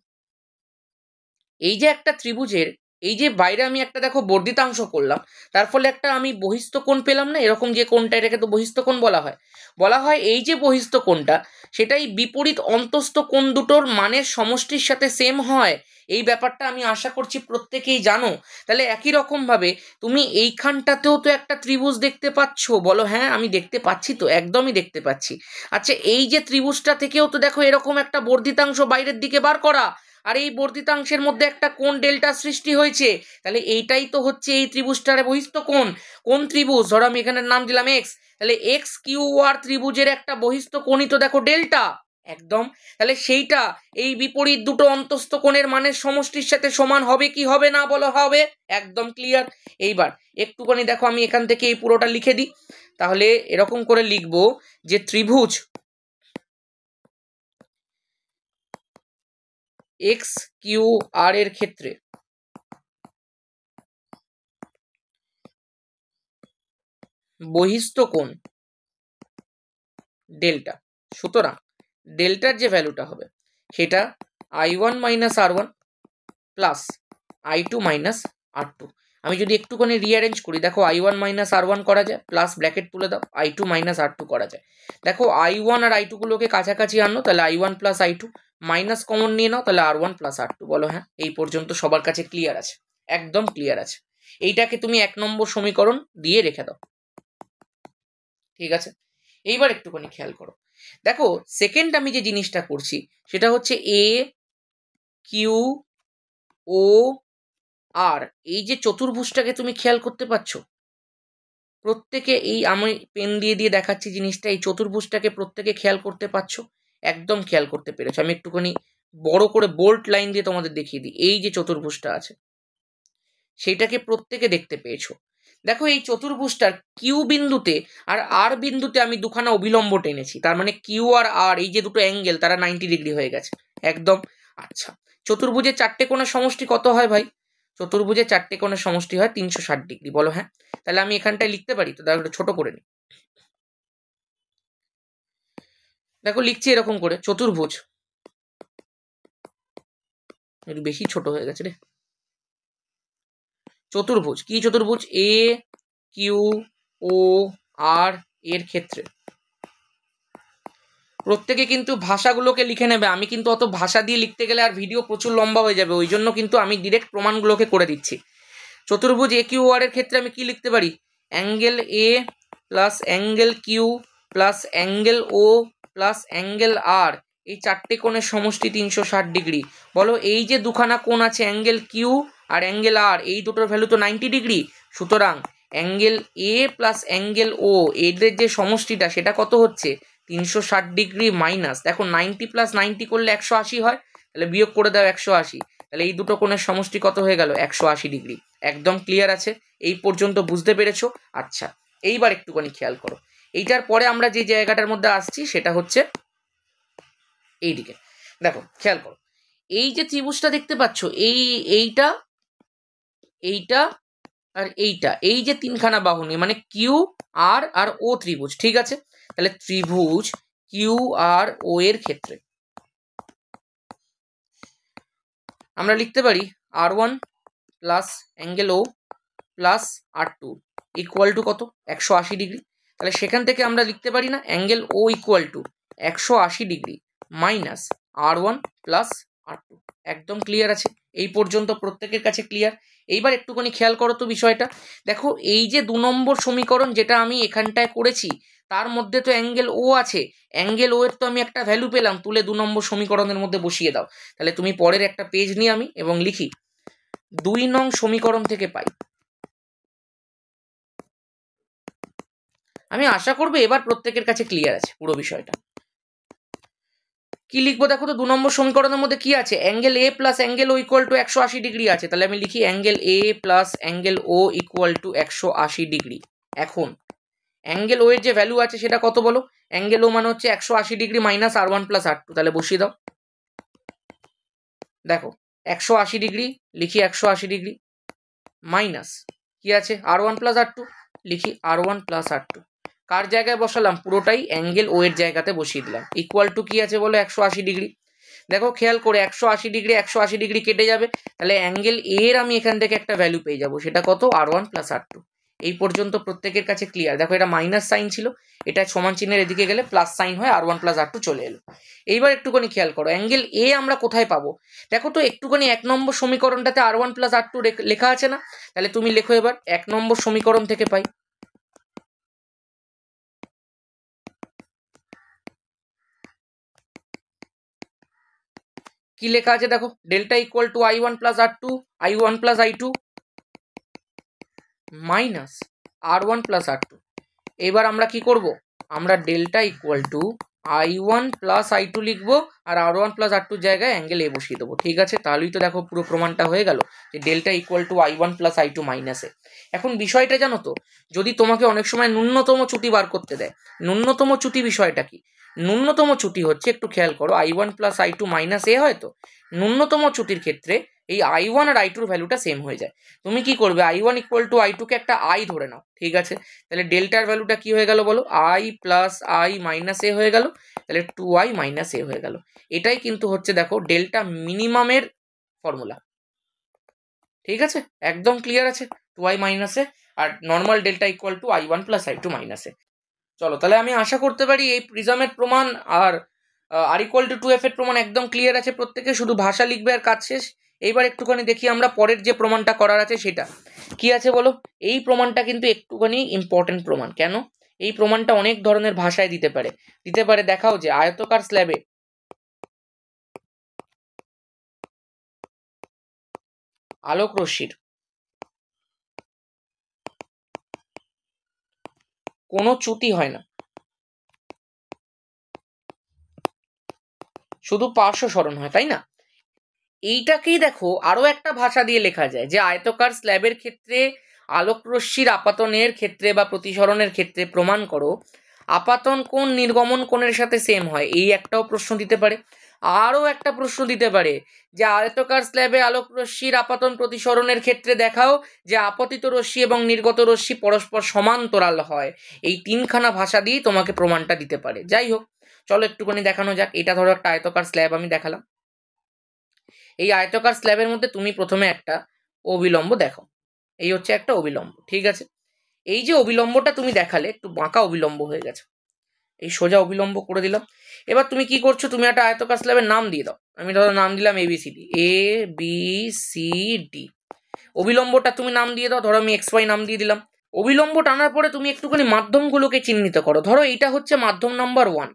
এই যে একটা ত্রিভুজের এই যে বাইরে আমি একটা দেখো বর্ধিতাংশ করলাম, তার ফলে একটা আমি বহিস্থ কোণ পেলাম না? এরকম যে কোণটা, এটাকে তো বহিস্থ কোণ বলা হয়। এই যে বহিস্থ কোণটা, সেটাই বিপরীত অন্তস্থ কোণ দুটোর মানের সমষ্টির সাথে সেম হয়। এই ব্যাপারটা আমি আশা করছি প্রত্যেকেই জানো। তাহলে একই রকম ভাবে তুমি এইখানটাতেও তো একটা ত্রিভুজ দেখতে পাচ্ছ। বলো হ্যাঁ, আমি দেখতে পাচ্ছি তো, একদমই দেখতে পাচ্ছি। আচ্ছা, এই যে ত্রিভুজটা থেকেও তো দেখো এরকম একটা বর্ধিতাংশ বাইরের দিকে বার করা, আর এই বর্ধিতাংশের মধ্যে একটা কোণ ডেল্টা সৃষ্টি হয়েছে। তাহলে এইটাই তো হচ্ছে এই ত্রিভুজটার বহিস্থ কোণ। কোন ত্রিভুজ? ধরো আমি এখানে নাম দিলাম এক্স, তাহলে এক্স কিউ আর ত্রিভুজের একটা বহিস্থ কোণই তো দেখো ডেল্টা। একদম। তাহলে সেইটা এই বিপরীত দুটো অন্তস্থ কোণের মানের সমষ্টির সাথে সমান হবে কি হবে না? বলো হবে। একদম ক্লিয়ার। এইবার একটুখানি দেখো আমি এখান থেকে এই পুরোটা লিখে দিই। তাহলে এরকম করে লিখবো যে ত্রিভুজ এক্স কিউ আর এর ক্ষেত্রে বহিস্থ কোণ ডেল্টা। সুতরাং ডেল্টার যে ভ্যালুটা হবে সেটা I1 minus R1 plus I2 minus R2। আমি যদি একটুখানি রিঅ্যারেঞ্জ করি, দেখো I1 মাইনাস R1 করা যায়, প্লাস ব্র্যাকেট তুলে দাও, I2 মাইনাস R2 করা যায়। দেখো I1 আর I2 গুলোকে কাছাকাছি আনো, তাহলে I1 plus I2, minus common নিয়ে নাও, তাহলে R1 প্লাস R2। বলো হ্যাঁ, এই পর্যন্ত সবার কাছে ক্লিয়ার আছে? একদম ক্লিয়ার আছে। এইটাকে তুমি 1 নম্বর সমীকরণ দিয়ে রেখে দাও। ঠিক আছে, এইবার একটুখানি খেয়াল করো। দেখো সেকেন্ড আমি যে জিনিসটা করছি সেটা হচ্ছে এ কিউ ও আর, এই যে চতুর্ভুজটাকে তুমি খেয়াল করতে পারছো? প্রত্যেকে এই আমি পেন দিয়ে দিয়ে দেখাচ্ছি জিনিসটা, এই চতুর্ভুজটাকে প্রত্যেকে খেয়াল করতে পারছো? একদম খেয়াল করতে পেরেছো। আমি একটুখানি বড় করে বোল্ড লাইন দিয়ে তোমাদের দেখিয়ে দিই। এই যে চতুর্ভুজটা আছে সেইটাকে প্রত্যেকে দেখতে পেয়েছো। দেখো এই চতুর্ভুজটার কিউ বিন্দুতে আর আর বিন্দুতে আমি দুখানা অবিলম্ব টেনেছি, তার মানে কিউ আর আর এই যে দুটো অ্যাঙ্গেল তারা 90 ডিগ্রি হয়ে গেছে। একদম। আচ্ছা, চতুর্ভুজের চারটে কোণের সমষ্টি কত হয় ভাই? চতুর্ভুজের চারটে কোণের সমষ্টি হয় 360 ডিগ্রি। বলো হ্যাঁ। তাহলে আমি এখানটায় লিখতে পারি তো? দেখো ছোট করে নি, দেখো লিখছি এরকম করে, চতুর্ভুজ, একটু বেশি ছোট হয়ে গেছে রে। চতুর্ভুজ কি? চতুর্ভুজ এ কিউ ও আর এর ক্ষেত্রে প্রত্যেকে কিন্তু ভাষাগুলোকে লিখে নেবে। আমি কিন্তু অত ভাষা দিয়ে লিখতে গেলে আর ভিডিও প্রচুর লম্বা হয়ে যাবে, ওই জন্য কিন্তু আমি ডিরেক্ট প্রমাণগুলোকে করে দিচ্ছি। চতুর্ভুজ এ কিউ আর এর ক্ষেত্রে আমি কি লিখতে পারি? Angle A plus angle Q plus angle O plus angle R, এই চারটে কোণের সমষ্টি 360 ডিগ্রি। বলো এই যে দুখানা কোণ আছে angle Q R angle R, এই দুটোর ভ্যালু তো 90 ডিগ্রি। সুতরাং অ্যাঙ্গেল এ প্লাস অ্যাঙ্গেল ও এদের যে সমষ্টিটা সেটা কত হচ্ছে? 360 ডিগ্রি মাইনাস, দেখো 90 প্লাস 90 করলে 180 হয়, তাহলে বিয়োগ করে দাও 180। তাহলে এই দুটো কোণের সমষ্টি কত হয়ে গেল? 180 ডিগ্রি। একদম ক্লিয়ার আছে? এই পর্যন্ত বুঝতে পেরেছো? আচ্ছা, এইবার একটুখানি খেয়াল করো। এইটার পরে আমরা যে জায়গাটার মধ্যে আসছি সেটা হচ্ছে এইদিকে। দেখো খেয়াল করো, এই যে ত্রিভুজটা দেখতে পাচ্ছ, এইটা এইটা আর এইটা, এই যে তিনখানা বাহু নিয়ে মানে কিউ আর আর ও ত্রিভুজ। ঠিক আছে, তাহলে ত্রিভুজ কিউ আর ও এর ক্ষেত্রে আমরা লিখতে পারি R1 plus angle O plus R2 equal to কত? 180 ডিগ্রি। তাহলে সেখান থেকে আমরা লিখতে পারি না angle O equal to 180 degree minus R1 plus R2। একদম ক্লিয়ার আছে? এই পর্যন্ত প্রত্যেকের কাছে ক্লিয়ার? এইবার একটুখানি খেয়াল করো তো বিষয়টা। দেখো এই যে 2 নম্বর সমীকরণ যেটা আমি এখানটায় করেছি, তার মধ্যে তো অ্যাঙ্গেল ও আছে। অ্যাঙ্গেল ও এর তো আমি একটা ভ্যালু পেলাম, তুলে 2 নম্বর সমীকরণের মধ্যে বসিয়ে দাও। তাহলে তুমি পরের একটা পেজ নিয়ে আমি এবং লিখি 2 নং সমীকরণ থেকে পাই। আমি আশা করবো এবার প্রত্যেকের কাছে ক্লিয়ার আছে পুরো বিষয়টা। কি লিখবো দেখো তো, 2 নম্বর সমীকরণের মধ্যে কি আছে? Angle A plus angle O equal to 180 degree আছে। তাহলে আমি লিখি angle A plus angle O equal to 180 degree. এখন অ্যাঙ্গেল ও এর যে ভ্যালু আছে সেটা কত বলো? অ্যাঙ্গেল ও মানে হচ্ছে 180 degree minus R1 plus R2। তাহলে বসিয়ে দাও। দেখো 180 ডিগ্রি লিখি, 180 ডিগ্রি মাইনাস কি আছে? R1 প্লাস R2 লিখি, R1 প্লাস R2। কার জায়গায় বসালাম? পুরোটাই অ্যাঙ্গেল ও এর জায়গাতে বসিয়ে দিলাম। ইকুয়াল টু কি আছে বলো? 180 ডিগ্রি। দেখো খেয়াল করে 180 ডিগ্রি 180 ডিগ্রি কেটে যাবে, তাহলে অ্যাঙ্গেল এর আমি এখান থেকে একটা ভ্যালু পেয়ে যাবো। সেটা কত? R1 plus R2। এই পর্যন্ত প্রত্যেকের কাছে ক্লিয়ার? দেখো এটা মাইনাস সাইন ছিল, এটা সমান চিহ্নের এদিকে গেলে প্লাস সাইন হয়, R1 প্লাস R2 চলে এলো। এইবার একটুখানি খেয়াল করো অ্যাঙ্গেল এ আমরা কোথায় পাবো? দেখো তো একটুখানি 1 নম্বর সমীকরণটাতে R1 প্লাস R2 লেখা আছে না? তাহলে তুমি লেখো এবার 1 নম্বর সমীকরণ থেকে পাই। কি লেখা আছে দেখো? Delta equal to I1 plus R2 I1 plus I2 minus R1 plus R2। এবার আমরা কি করব? আমরা delta equal to I1 plus I2 লিখবো আর R1 প্লাস R2 জায়গায় অ্যাঙ্গেল এ বসিয়ে দেবো। ঠিক আছে, তাহলেই তো দেখো পুরো প্রমাণটা হয়ে গেল যে delta equal to I1 plus I2 minus A. এখন বিষয়টা জানো তো, যদি তোমাকে অনেক সময় ন্যূনতম চ্যুতি বার করতে দেয়, ন্যূনতম চ্যুতি বিষয়টা কি? ন্যূনতম চ্যুতি হচ্ছে, একটু খেয়াল করো, I1 প্লাস I2 মাইনাস এ হয় তো। ন্যূনতম চ্যুতির ক্ষেত্রে এই I1 আর I2 ভ্যালুটা সেম হয়ে যায়। তুমি কি করবে? I1 ইকুয়াল টু I2 কে একটা I ধরে নাও। ঠিক আছে, তাহলে ডেল্টার ভ্যালুটা কি হয়ে গেল বলো? I প্লাস I মাইনাস এ হয়ে গেল, তাহলে 2I মাইনাস এ হয়ে গেল। এটাই কিন্তু হচ্ছে দেখো ডেল্টা মিনিমামের ফর্মুলা। ঠিক আছে, একদম ক্লিয়ার আছে? 2I মাইনাস এ আর normal delta equal to I1 plus I2 minus A. চলো তাহলে আমি আশা করতে পারি এই প্রিজমের প্রমাণ আর ইকুয়াল টু 2F এর প্রমাণ একদম ক্লিয়ার আছে প্রত্যেকে। শুধু ভাষা লিখবে আর কাজ শেষ। এইবার একটুখানি দেখি আমরা পরের যে প্রমাণটা করার আছে সেটা কি আছে বলো। এই প্রমাণটা কিন্তু একটুখানি ইম্পর্টেন্ট প্রমাণ। কেন? এই প্রমাণটা অনেক ধরনের ভাষায় দিতে পারে। দেখাও যে আয়তকার স্ল্যাবে আলোক রশ্মির কোনো চ্যুতি হয় না, শুধু পার্শ্ব সরণ হয়, তাই না? এইটাকেই দেখো আরো একটা ভাষা দিয়ে লেখা যায় যে আয়তকার স্ল্যাবের ক্ষেত্রে আলোক রশ্মির আপাতনের ক্ষেত্রে বা প্রতিসরণের ক্ষেত্রে প্রমাণ করো আপাতন কোণ নির্গমন কোণের সাথে সেম হয়। এই একটাও প্রশ্ন দিতে পারে। আরও একটা প্রশ্ন দিতে পারে যে আয়তকার স্ল্যাবে আলোক রশ্মির আপাতন প্রতিসরণের ক্ষেত্রে দেখাও যে আপতিত রশ্মি এবং নির্গত রশ্মি পরস্পর সমান্তরাল হয়। এই 3খানা ভাষা দিয়েই তোমাকে প্রমাণটা দিতে পারে। যাই হোক, চলো একটুখানি দেখানো যাক। এটা ধরো একটা আয়তকার স্ল্যাব আমি দেখালাম। এই আয়তকার স্ল্যাবের মধ্যে তুমি প্রথমে একটা অবিলম্ব দেখো। এই হচ্ছে একটা অবিলম্ব। ঠিক আছে, এই যে অবিলম্বটা তুমি দেখালে একটু বাঁকা অবিলম্ব হয়ে গেছে, এই সোজা অবিলম্ব করে দিলাম। এবার তুমি কি করছো? তুমি একটা আয়তকার স্ল্যাবের নাম দিয়ে দাও। আমি ধরো নাম দিলাম ABCD। অবিলম্বটা তুমি নাম দিয়ে দাও, ধরো আমি XY নাম দিয়ে দিলাম। অবিলম্ব টানার পরে তুমি একটুখানি মাধ্যমগুলোকে চিহ্নিত করো। ধরো এটা হচ্ছে মাধ্যম নাম্বার 1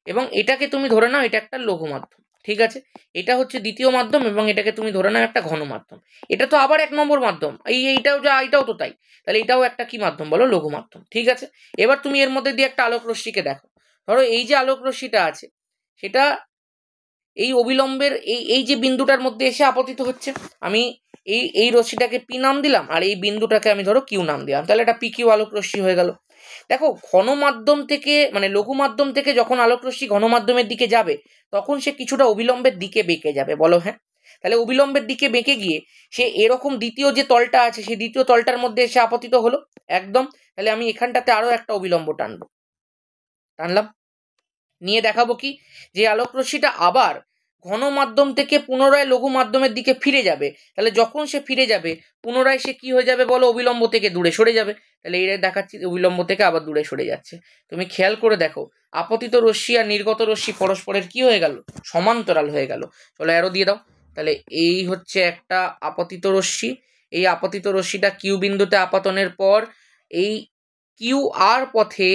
এবং এটাকে তুমি ধরে নাও এটা একটা লঘু মাধ্যম। ঠিক আছে, এটা হচ্ছে দ্বিতীয় মাধ্যম এবং এটাকে তুমি ধরে নাও একটা ঘন মাধ্যম। এটা তো আবার 1 নম্বর মাধ্যম। এইটাও তো তাই। তাহলে এটাও একটা কি মাধ্যম বলো? লঘু মাধ্যম। ঠিক আছে, এবার তুমি এর মধ্যে দিয়ে একটা আলোক রশ্মিকে দেখো। ধরো এই যে আলোক রশ্মিটা আছে সেটা এই অবিলম্বের এই যে বিন্দুটার মধ্যে এসে আপতিত হচ্ছে। আমি এই রশ্মিটাকে P নাম দিলাম আর এই বিন্দুটাকে আমি ধরো Q নাম দিলাম। তাহলে এটা PQ আলোক রশ্মি হয়ে গেল। দেখো ঘন মাধ্যম থেকে মানে লঘু মাধ্যম থেকে যখন আলোক রশ্মি ঘন মাধ্যমের দিকে যাবে তখন সে কিছুটা অবিলম্বের দিকে বেঁকে যাবে, বলো হ্যাঁ? তাহলে অবিলম্বের দিকে বেঁকে গিয়ে সে এরকম দ্বিতীয় যে তলটা আছে সেই দ্বিতীয় তলটার মধ্যে এসে আপতিত হলো একদম। তাহলে আমি এখানটাতে আরো একটা অবিলম্ব টানলাম, নিয়ে দেখাবো কি যে আলোক রশ্মিটা আবার ঘন মাধ্যম থেকে পুনরায় লঘু মাধ্যমের দিকে ফিরে যাবে, তাহলে যখন সে ফিরে যাবে পুনরায় সে কি হয়ে যাবে বলো, অবিলম্ব থেকে দূরে সরে যাবে। তাহলে এই দেখাচ্ছি অবিলম্ব থেকে আবার দূরে সরে যাচ্ছে। তুমি খেয়াল করে দেখো আপতিত রশ্মি আর নির্গত রশ্মি পরস্পরের কি হয়ে গেল, সমান্তরাল হয়ে গেল। চলো অ্যারো দিয়ে দাও। তাহলে এই হচ্ছে একটা আপতিত রশ্মি, এই আপতিত রশ্মিটা কিউ বিন্দুতে আপতনের পর এই কিউ আর পথে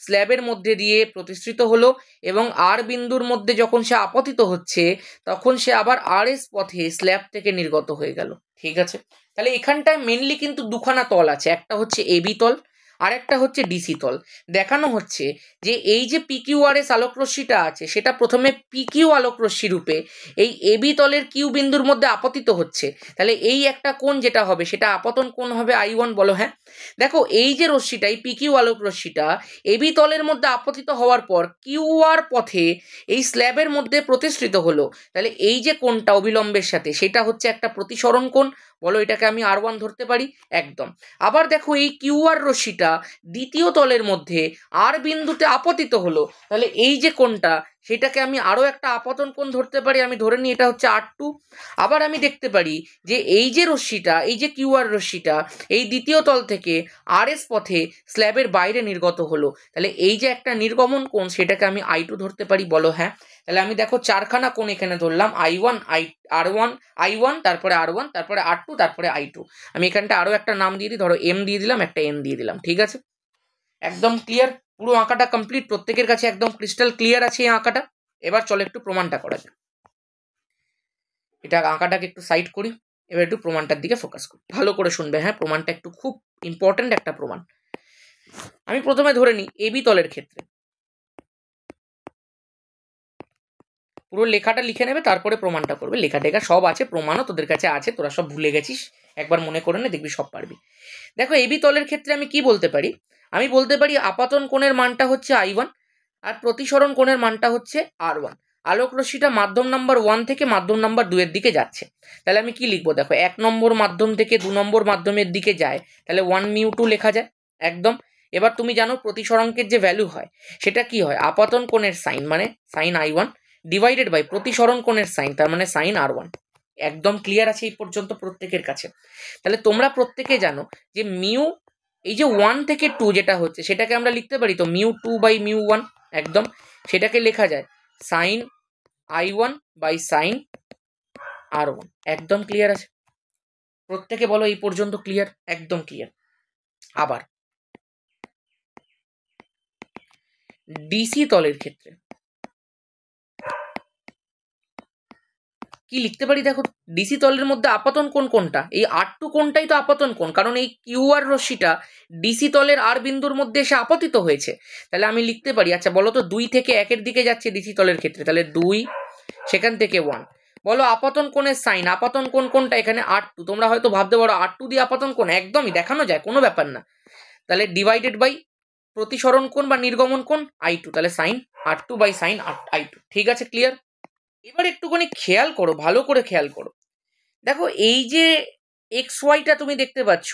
স্ল্যাবের মধ্যে দিয়ে প্রতিষ্ঠিত হলো এবং আর বিন্দুর মধ্যে যখন সে আপতিত হচ্ছে তখন সে আবার আর এস পথে স্ল্যাব থেকে নির্গত হয়ে গেল। ঠিক আছে, তাহলে এখানটায় মেনলি কিন্তু দুখানা তল আছে, একটা হচ্ছে এবি তল আর একটা হচ্ছে ডিসি তল। দেখানো হচ্ছে যে এই যে পিকিউআরএস আলোকরশ্মিটা আছে সেটা প্রথমে পিকিউ আলোকরশ্মি রূপে এই এবি তলের কিউ বিন্দুর মধ্যে আপতিত হচ্ছে। তাহলে এই একটা কোণ যেটা হবে সেটা আপতন কোণ হবে I1, বলো হ্যাঁ। দেখো এই যে রশ্মিটা, এই পিকিউ আলোক রশ্মিটা এবি তলের মধ্যে আপতিত হওয়ার পর কিউআর পথে এই স্ল্যাবের মধ্যে প্রতিষ্ঠিত হলো, তাহলে এই যে কোণটা অবিলম্বের সাথে সেটা হচ্ছে একটা প্রতিসরণ কোণ, বলো এটাকে আমি R1 ধরতে পারি একদম। আবার দেখো এই কিউআর রশ্মিটা দ্বিতীয় তলের মধ্যে আর বিন্দুতে আপতিত হলো, তাহলে এই যে কোণটা সেটাকে আমি আরও একটা আপতন কোণ ধরতে পারি, আমি ধরে নিই এটা হচ্ছে R2। আবার আমি দেখতে পারি যে এই যে রশ্মিটা, এই যে কিউআর রশ্মিটা এই দ্বিতীয় তল থেকে আর এস পথে স্ল্যাবের বাইরে নির্গত হলো, তাহলে এই যে একটা নির্গমন কোণ সেটাকে আমি I2 ধরতে পারি, বলো হ্যাঁ। তাহলে আমি দেখো চারখানা কোণ এখানে ধরলাম, I1 I1 তারপরে R1 তারপরে R2 তারপরে I2। আমি এখানটা আরও একটা নাম দিয়ে দিই, ধরো M দিয়ে দিলাম, একটা N দিয়ে দিলাম। ঠিক আছে, একদম ক্লিয়ার, পুরো আঁকাটা কমপ্লিট, প্রত্যেকের কাছে একদম ক্রিস্টাল ক্লিয়ার আছে এই আঁকাটা। এবার চলো একটু প্রমাণটা করা যাক। এটা আঁকাটাকে একটু সাইড করি, এবার একটু প্রমাণটার দিকে ফোকাস করি, ভালো করে শুনবে হ্যাঁ, প্রমাণটা একটু খুব ইম্পর্টেন্ট একটা প্রমাণ। আমি প্রথমে ধরে নিই এবি তলের ক্ষেত্রে, পুরো লেখাটা লিখে নেবে তারপরে প্রমাণটা করবে, লেখা টেখা সব আছে, প্রমাণও তোদের কাছে আছে, তোরা সব ভুলে গেছিস, একবার মনে করে নে দেখবি সব পারবি। দেখো এবি তলের ক্ষেত্রে আমি কি বলতে পারি, আমি বলতে পারি আপাতন কোণের মানটা হচ্ছে I1 আর প্রতিসরণ কোণের মানটা হচ্ছে R1। আলোক রশ্মিটা মাধ্যম নাম্বার 1 থেকে মাধ্যম নাম্বার 2 এর দিকে যাচ্ছে, তাহলে আমি কি লিখবো দেখো, 1 নম্বর মাধ্যম থেকে 2 নম্বর মাধ্যমের দিকে যায়, তাহলে 1μ2 লেখা যায় একদম। এবার তুমি জানো প্রতিসরাঙ্কের যে ভ্যালু হয় সেটা কি হয়, আপাতন কোণের সাইন মানে সাইন I1 ডিভাইডেড বাই প্রতিসরণ কোণের সাইন তার মানে সাইন R1। একদম ক্লিয়ার আছে এই পর্যন্ত প্রত্যেকের কাছে। তাহলে তোমরা প্রত্যেকে জানো যে মিউ এই যে 1 থেকে 2 যেটা হচ্ছে সেটাকে আমরা লিখতে পারি তো μ2 বাই μ1, একদম সেটাকে লেখা যায় sign I1 by sine R1। একদম ক্লিয়ার আছে প্রত্যেকে, বলো এই পর্যন্ত ক্লিয়ার, একদম ক্লিয়ার। আবার ডিসি তলের ক্ষেত্রে কি লিখতে পারি দেখো, ডিসি তলের মধ্যে আপতন কোণ কোনটা, এই R2 কোণটাই তো আপতন কোণ, কারণ এই কিউআর রশ্মিটা ডিসি তলের আর বিন্দুর মধ্যে এসে আপতিত হয়েছে। তাহলে আমি লিখতে পারি, আচ্ছা বলো তো 2 থেকে 1 দিকে যাচ্ছে ডিসি তলের ক্ষেত্রে, তাহলে 2 সেখান থেকে 1। বলো আপতন কোণের সাইন, আপতন কোণ কোনটা এখানে R2, তোমরা হয়তো ভাবতে পারো R2 দিয়ে আপতন কোণ, একদমই দেখানো যায়, কোনো ব্যাপার না। তাহলে ডিভাইডেড বাই প্রতিসরণ কোণ বা নির্গমন কোণ I2, তাহলে sign R2 by sine I2। ঠিক আছে ক্লিয়ার। এবার একটুখানি খেয়াল করো, ভালো করে খেয়াল করো, দেখো এই যে এক্স ওয়াইটা তুমি দেখতে পাচ্ছ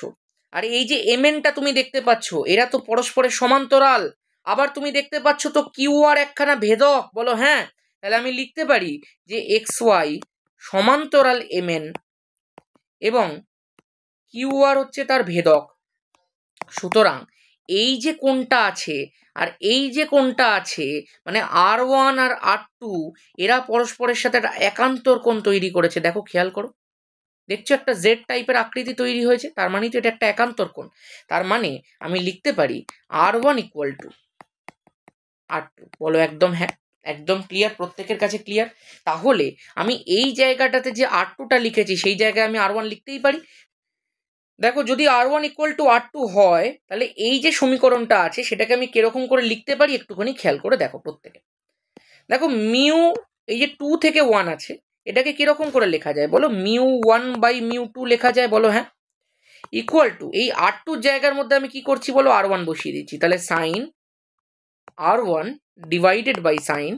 আর এই যে এমএনটা তুমি দেখতে পাচ্ছ, এরা তো পরস্পরের সমান্তরাল। আবার তুমি দেখতে পাচ্ছ তো কিউ আর একখানা ভেদক, বলো হ্যাঁ। তাহলে আমি লিখতে পারি যে এক্স ওয়াই সমান্তরাল এমএন এবং কিউ আর হচ্ছে তার ভেদক। সুতরাং এই যে কোণটা আছে আর এই যে কোণটা আছে মানে R1 আর R2 এরা পরস্পরের সাথে একটা একান্তর কোণ তৈরি করেছে। দেখো খেয়াল করো, দেখছো একটা জেড টাইপের আকৃতি তৈরি হয়েছে, তার মানে তো এটা একটা একান্তর কোণ। তার মানে আমি লিখতে পারি R1 ইকুয়াল টু R2, বলো একদম হ্যাঁ, একদম ক্লিয়ার, প্রত্যেকের কাছে ক্লিয়ার। তাহলে আমি এই জায়গাটাতে যে R2টা লিখেছি সেই জায়গায় আমি R1 লিখতেই পারি। দেখো যদি R1 ইকুয়াল টু R2 হয় তাহলে এই যে সমীকরণটা আছে সেটাকে আমি কিরকম করে লিখতে পারি একটুখানি খেয়াল করে দেখো প্রত্যেকে। দেখো মিউ এই যে 2 থেকে 1 আছে এটাকে কিরকম করে লেখা যায় বলো, μ1 বাই μ2 লেখা যায়, বলো হ্যাঁ। ইকুয়াল টু এই R2 জায়গার মধ্যে আমি কি করছি বলো, R1 বসিয়ে দিচ্ছি, তাহলে sign R1 divided by sine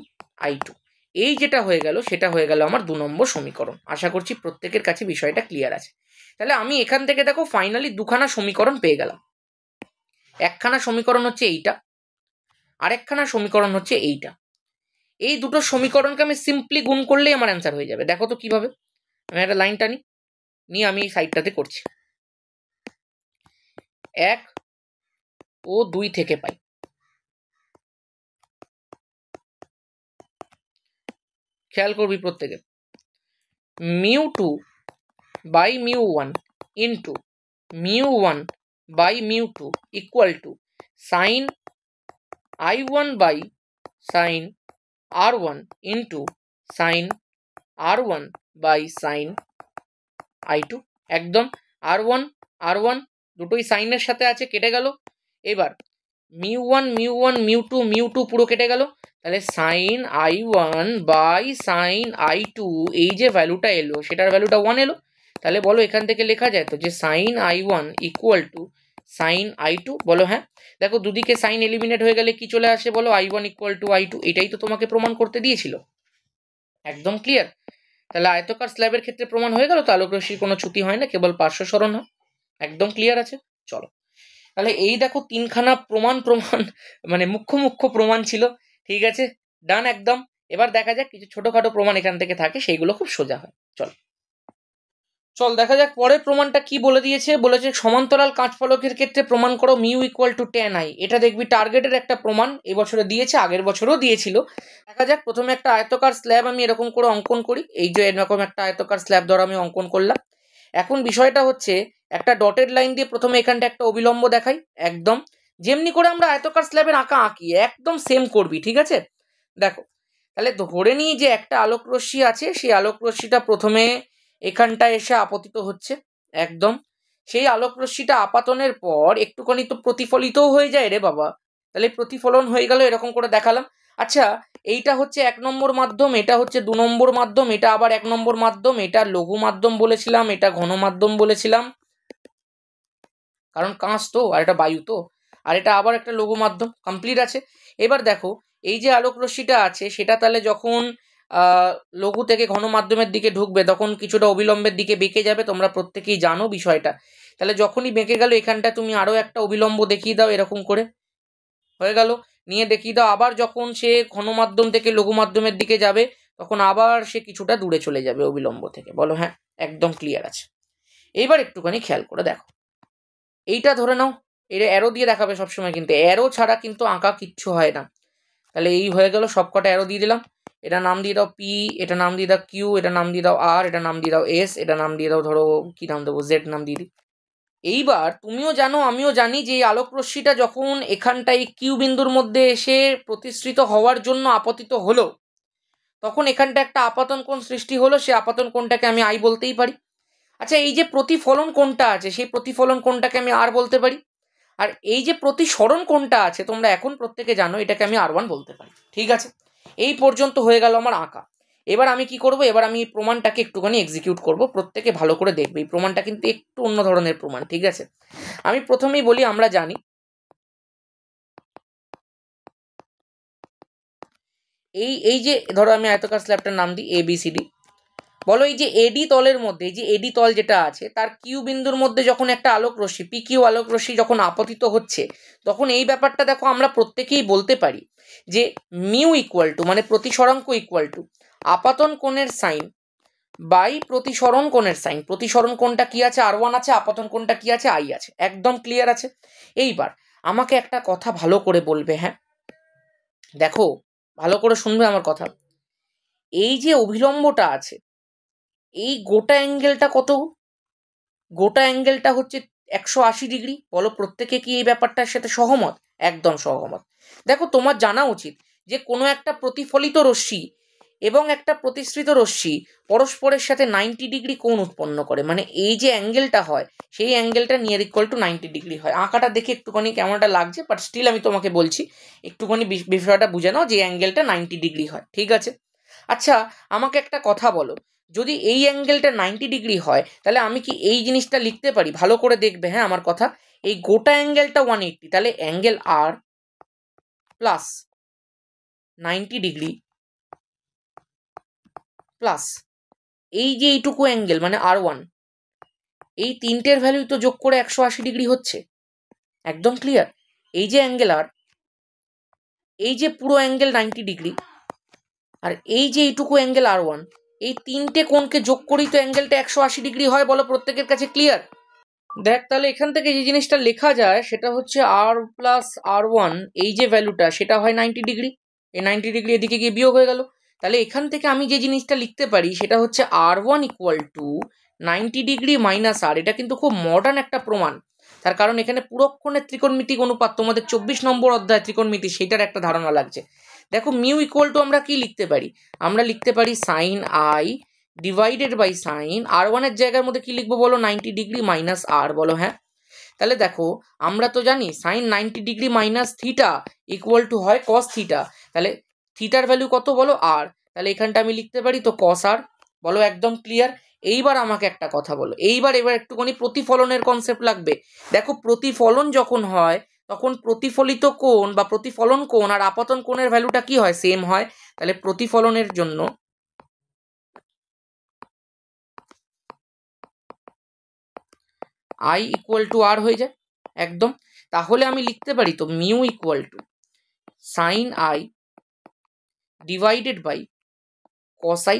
I2। এই যেটা হয়ে গেল সেটা হয়ে গেল আমার 2 নম্বর সমীকরণ। আশা করছি প্রত্যেকের কাছে বিষয়টা ক্লিয়ার আছে। তাহলে আমি এখান থেকে দেখো ফাইনালি দুখানা সমীকরণ পেয়ে গেলাম, একখানা সমীকরণ হচ্ছে এইটা, আরেকখানা সমীকরণ হচ্ছে এইটা। এই দুটো সমীকরণকে আমি সিম্পলি গুণ করলেই আমার অ্যান্সার হয়ে যাবে। দেখো তো কিভাবে, আমি একটা লাইন টানি, নিয়ে আমি এই সাইডটাতে করছি। 1 ও 2 থেকে পাই, খেয়াল করবি প্রত্যেকে, μ2 by μ1 into μ1 by μ2 equal to sine I1 by sine R1 into sine R1 by sine I2। একদম R1 R1 দুটোই সাইনের সাথে আছে, কেটে গেল। এবার μ1 μ1 μ2 μ2 পুরো কেটে গেল, তাহলে sign I1 by sine I2 এই যে ভ্যালুটা এলো সেটার ভ্যালুটা 1 এলো। তাহলে বলো এখান থেকে লেখা যায় তো যে sign I1 equal to sign I2, বলো হ্যাঁ। দেখো দুদিকে সাইন এলিমিনেট হয়ে গেলে কি চলে আসে বলো, I1 ইকুয়াল টু I2। এটাই তো তোমাকে প্রমাণ করতে দিয়েছিল, একদম ক্লিয়ার। তাহলে আয়তকার স্ল্যাবের ক্ষেত্রে প্রমাণ হয়ে গেল তো আলোক রশ্মির কোনো চ্যুতি হয় না, কেবল পার্শ্ব সরণ হয়। একদম ক্লিয়ার আছে। চলো তাহলে এই দেখো তিনখানা প্রমাণ মানে মুখ্য প্রমাণ ছিল, ঠিক আছে, ডান একদম। এবার দেখা যাক কিছু ছোটখাটো প্রমাণ এখান থেকে থাকে, সেইগুলো খুব সোজা হয়। চল দেখা যাক পরের প্রমাণটা কি বলে দিয়েছে। বলেছে সমান্তরাল কাঁচফলকের ক্ষেত্রে প্রমাণ করো mu equal two tan I। এটা দেখবি টার্গেটের একটা প্রমাণ, এবছরে দিয়েছে, আগের বছরও দিয়েছিল। দেখা যাক প্রথমে একটা আয়তকার স্ল্যাব আমি এরকম করে অঙ্কন করি। এই যে এরকম একটা আয়তকার স্ল্যাব ধরো আমি অঙ্কন করলাম। এখন বিষয়টা হচ্ছে একটা ডটেড লাইন দিয়ে প্রথমে এখানটা একটা অবিলম্ব দেখাই, একদম যেমনি করে আমরা আয়তকার স্ল্যাবের আঁকা আঁকি একদম সেম করবি, ঠিক আছে। দেখো তাহলে ধরে নিই যে একটা আলোক রশ্মি আছে, সেই আলোক রশ্মিটা প্রথমে এখানটা এসে আপতিত হচ্ছে, একদম সেই আলোক রশ্মিটা আপাতনের পর একটুখানি তো প্রতিফলিতও হয়ে যায় রে বাবা। তাহলে প্রতিফলন হয়ে গেল, এরকম করে দেখালাম। আচ্ছা এইটা হচ্ছে 1 নম্বর মাধ্যম, এটা হচ্ছে 2 নম্বর মাধ্যম, এটা আবার 1 নম্বর মাধ্যম, এটা লঘু মাধ্যম বলেছিলাম, এটা ঘন মাধ্যম বলেছিলাম, কারণ কাঁচ তো, আর এটা বায়ু তো, আর এটা আবার একটা লঘু মাধ্যম, কমপ্লিট আছে। এবার দেখো এই যে আলোক রশ্মিটা আছে সেটা তাহলে যখন লঘু থেকে ঘন মাধ্যমের দিকে ঢুকবে তখন কিছুটা অবিলম্বের দিকে বেঁকে যাবে, তোমরা প্রত্যেকেই জানো বিষয়টা। তাহলে যখনই বেঁকে গেল এখানটা তুমি আরও একটা অবিলম্ব দেখিয়ে দাও, এরকম করে হয়ে গেল, নিয়ে দেখিয়ে দাও আবার যখন সে ঘন মাধ্যম থেকে লঘু মাধ্যমের দিকে যাবে তখন আবার সে কিছুটা দূরে চলে যাবে অবিলম্ব থেকে, বলো হ্যাঁ। একদম ক্লিয়ার আছে। এইবার একটুখানি খেয়াল করে দেখো, এইটা ধরে নাও, এটা অ্যারো দিয়ে দেখাবে সবসময়, কিন্তু অ্যারো ছাড়া কিন্তু আঁকা কিচ্ছু হয় না। তাহলে এই হয়ে গেল, সবকটা অ্যারো দিয়ে দিলাম। এটা নাম দিয়ে দাও পি, এটা নাম দিয়ে দাও কিউ, এটা নাম দিয়ে দাও আর, এটা নাম দিয়ে দাও এস, এটা নাম দিয়ে দাও ধরো কি নাম দেবো, জেড নাম দিয়ে দিই। এইবার তুমিও জানো আমিও জানি যে এই আলোক রশ্মিটা যখন এখানটায় কিউ বিন্দুর মধ্যে এসে প্রতিসৃত হওয়ার জন্য আপতিত হলো তখন এখানটা একটা আপাতন কোণ সৃষ্টি হলো, সে আপাতন কোণটাকে আমি আই বলতেই পারি। আচ্ছা এই যে প্রতিফলন কোণটা আছে সেই প্রতিফলন কোণটাকে আমি আর বলতে পারি, আর এই যে প্রতিসরণ কোণটা আছে তোমরা এখন প্রত্যেকে জানো এটাকে আমি R1 বলতে পারি, ঠিক আছে। এই পর্যন্ত হয়ে গেল আমার আঁকা। এবার আমি কি করব, এবার আমি এই প্রমাণটাকে একটুখানি এক্সিকিউট করব, প্রত্যেকে ভালো করে দেখবে। এই প্রমাণটা কিন্তু একটু অন্য ধরনের প্রমাণ, ঠিক আছে। আমি প্রথমেই বলি, আমরা জানি এই যে ধরো আমি আয়তকার স্ল্যাবটার নাম দিই ABCD, বলো এই যে এডি তলের মধ্যে, এই যে এডি তল যেটা আছে তার কিউ বিন্দুর মধ্যে যখন একটা আলোক রশ্মি পি কিউ আলোক রশ্মি যখন আপতিত হচ্ছে তখন এই ব্যাপারটা দেখো আমরা প্রত্যেকেই বলতে পারি যে মিউ ইকুয়াল টু মানে প্রতিসরাঙ্ক ইকুয়াল টু আপাতন কোণের সাইন বাই প্রতিসরণ কোণের সাইন। প্রতিসরণ কোণটা কি আছে, R1 আছে, আপাতন কোণটা কি আছে, I আছে। একদম ক্লিয়ার আছে। এইবার আমাকে একটা কথা ভালো করে বলবে, হ্যাঁ দেখো ভালো করে শুনবে আমার কথা। এই যে অভিলম্বটা আছে এই গোটা অ্যাঙ্গেলটা কত, গোটা অ্যাঙ্গেলটা হচ্ছে 180 ডিগ্রি। বলো প্রত্যেকে কি এই ব্যাপারটার সাথে সহমত? একদম সহমত। দেখো তোমার জানা উচিত যে কোনো একটা প্রতিফলিত রশ্মি এবং একটা প্রতিসৃত রশ্মি পরস্পরের সাথে 90 ডিগ্রি কোণ উৎপন্ন করে, মানে এই যে অ্যাঙ্গেলটা হয় সেই অ্যাঙ্গেলটা নিয়ার ইকুয়াল টু 90 ডিগ্রি হয়। আঁকাটা দেখে একটুখানি কেমনটা লাগছে, বাট স্টিল আমি তোমাকে বলছি একটুখানি বিষয়টা বুঝে নাও যে অ্যাঙ্গেলটা 90 ডিগ্রি হয়, ঠিক আছে। আচ্ছা আমাকে একটা কথা বলো, যদি এই অ্যাঙ্গেলটা 90 ডিগ্রি হয় তাহলে আমি কি এই জিনিসটা লিখতে পারি? ভালো করে দেখবে হ্যাঁ আমার কথা। এই গোটা অ্যাঙ্গেলটা 180, তাহলে অ্যাঙ্গেল আর প্লাস 90 ডিগ্রি প্লাস এই যে এইটুকু অ্যাঙ্গেল মানে R1, এই তিনটের ভ্যালুই তো যোগ করে 180 ডিগ্রি হচ্ছে। একদম ক্লিয়ার। এই যে অ্যাঙ্গেল আর এই যে পুরো অ্যাঙ্গেল 90 ডিগ্রি, আর এই যে এইটুকু অ্যাঙ্গেল R1, এই তিনটে কোণকে যোগ করেই তো অ্যাঙ্গেলটা 180 ডিগ্রি হয়। বলো প্রত্যেকের কাছে ক্লিয়ার? দেখ তাহলে এখান থেকে যে জিনিসটা লেখা যায় সেটা হচ্ছে R প্লাস R1, এই যে ভ্যালুটা সেটা হয় 90 ডিগ্রি। এই 90 ডিগ্রি এদিকে গিয়ে বিয়োগ হয়ে গেল। তাহলে এখান থেকে আমি যে জিনিসটা লিখতে পারি সেটা হচ্ছে R1 equal to 90 degree minus R। এটা কিন্তু খুব মডার্ন একটা প্রমাণ, তার কারণ এখানে পুরোক্ষণের ত্রিকোণমিতিক অনুপাত, তোমাদের 24 নম্বর অধ্যায় ত্রিকোণমিতি, সেটার একটা ধারণা লাগছে। দেখো মিউ ইকুয়াল টু আমরা কি লিখতে পারি? আমরা লিখতে পারি sine I divided by sine R1 এর জায়গার মধ্যে কি লিখবো বলো? 90 ডিগ্রি মাইনাস R, বলো হ্যাঁ। তাহলে দেখো আমরা তো জানি sine 90 degree minus theta equal to হয় কস থিটা। তাহলে থিটার ভ্যালু কত বলো? R। তাহলে এখানটা আমি লিখতে পারি তো কস R, বলো একদম ক্লিয়ার। এইবার আমাকে একটা কথা বলো, এবার একটুখানি প্রতিফলনের কনসেপ্ট লাগবে। দেখো প্রতিফলন যখন হয় তখন প্রতিফলিত কোণ বা প্রতিফলন কোণ আর আপতন কোণের ভ্যালুটা কি হয়? সেম হয়। তাহলে প্রতিফলনের জন্য I ইকুয়াল টু R হয়ে যায় একদম। তাহলে আমি লিখতে পারি তো mu equal to sine I divided by cos I.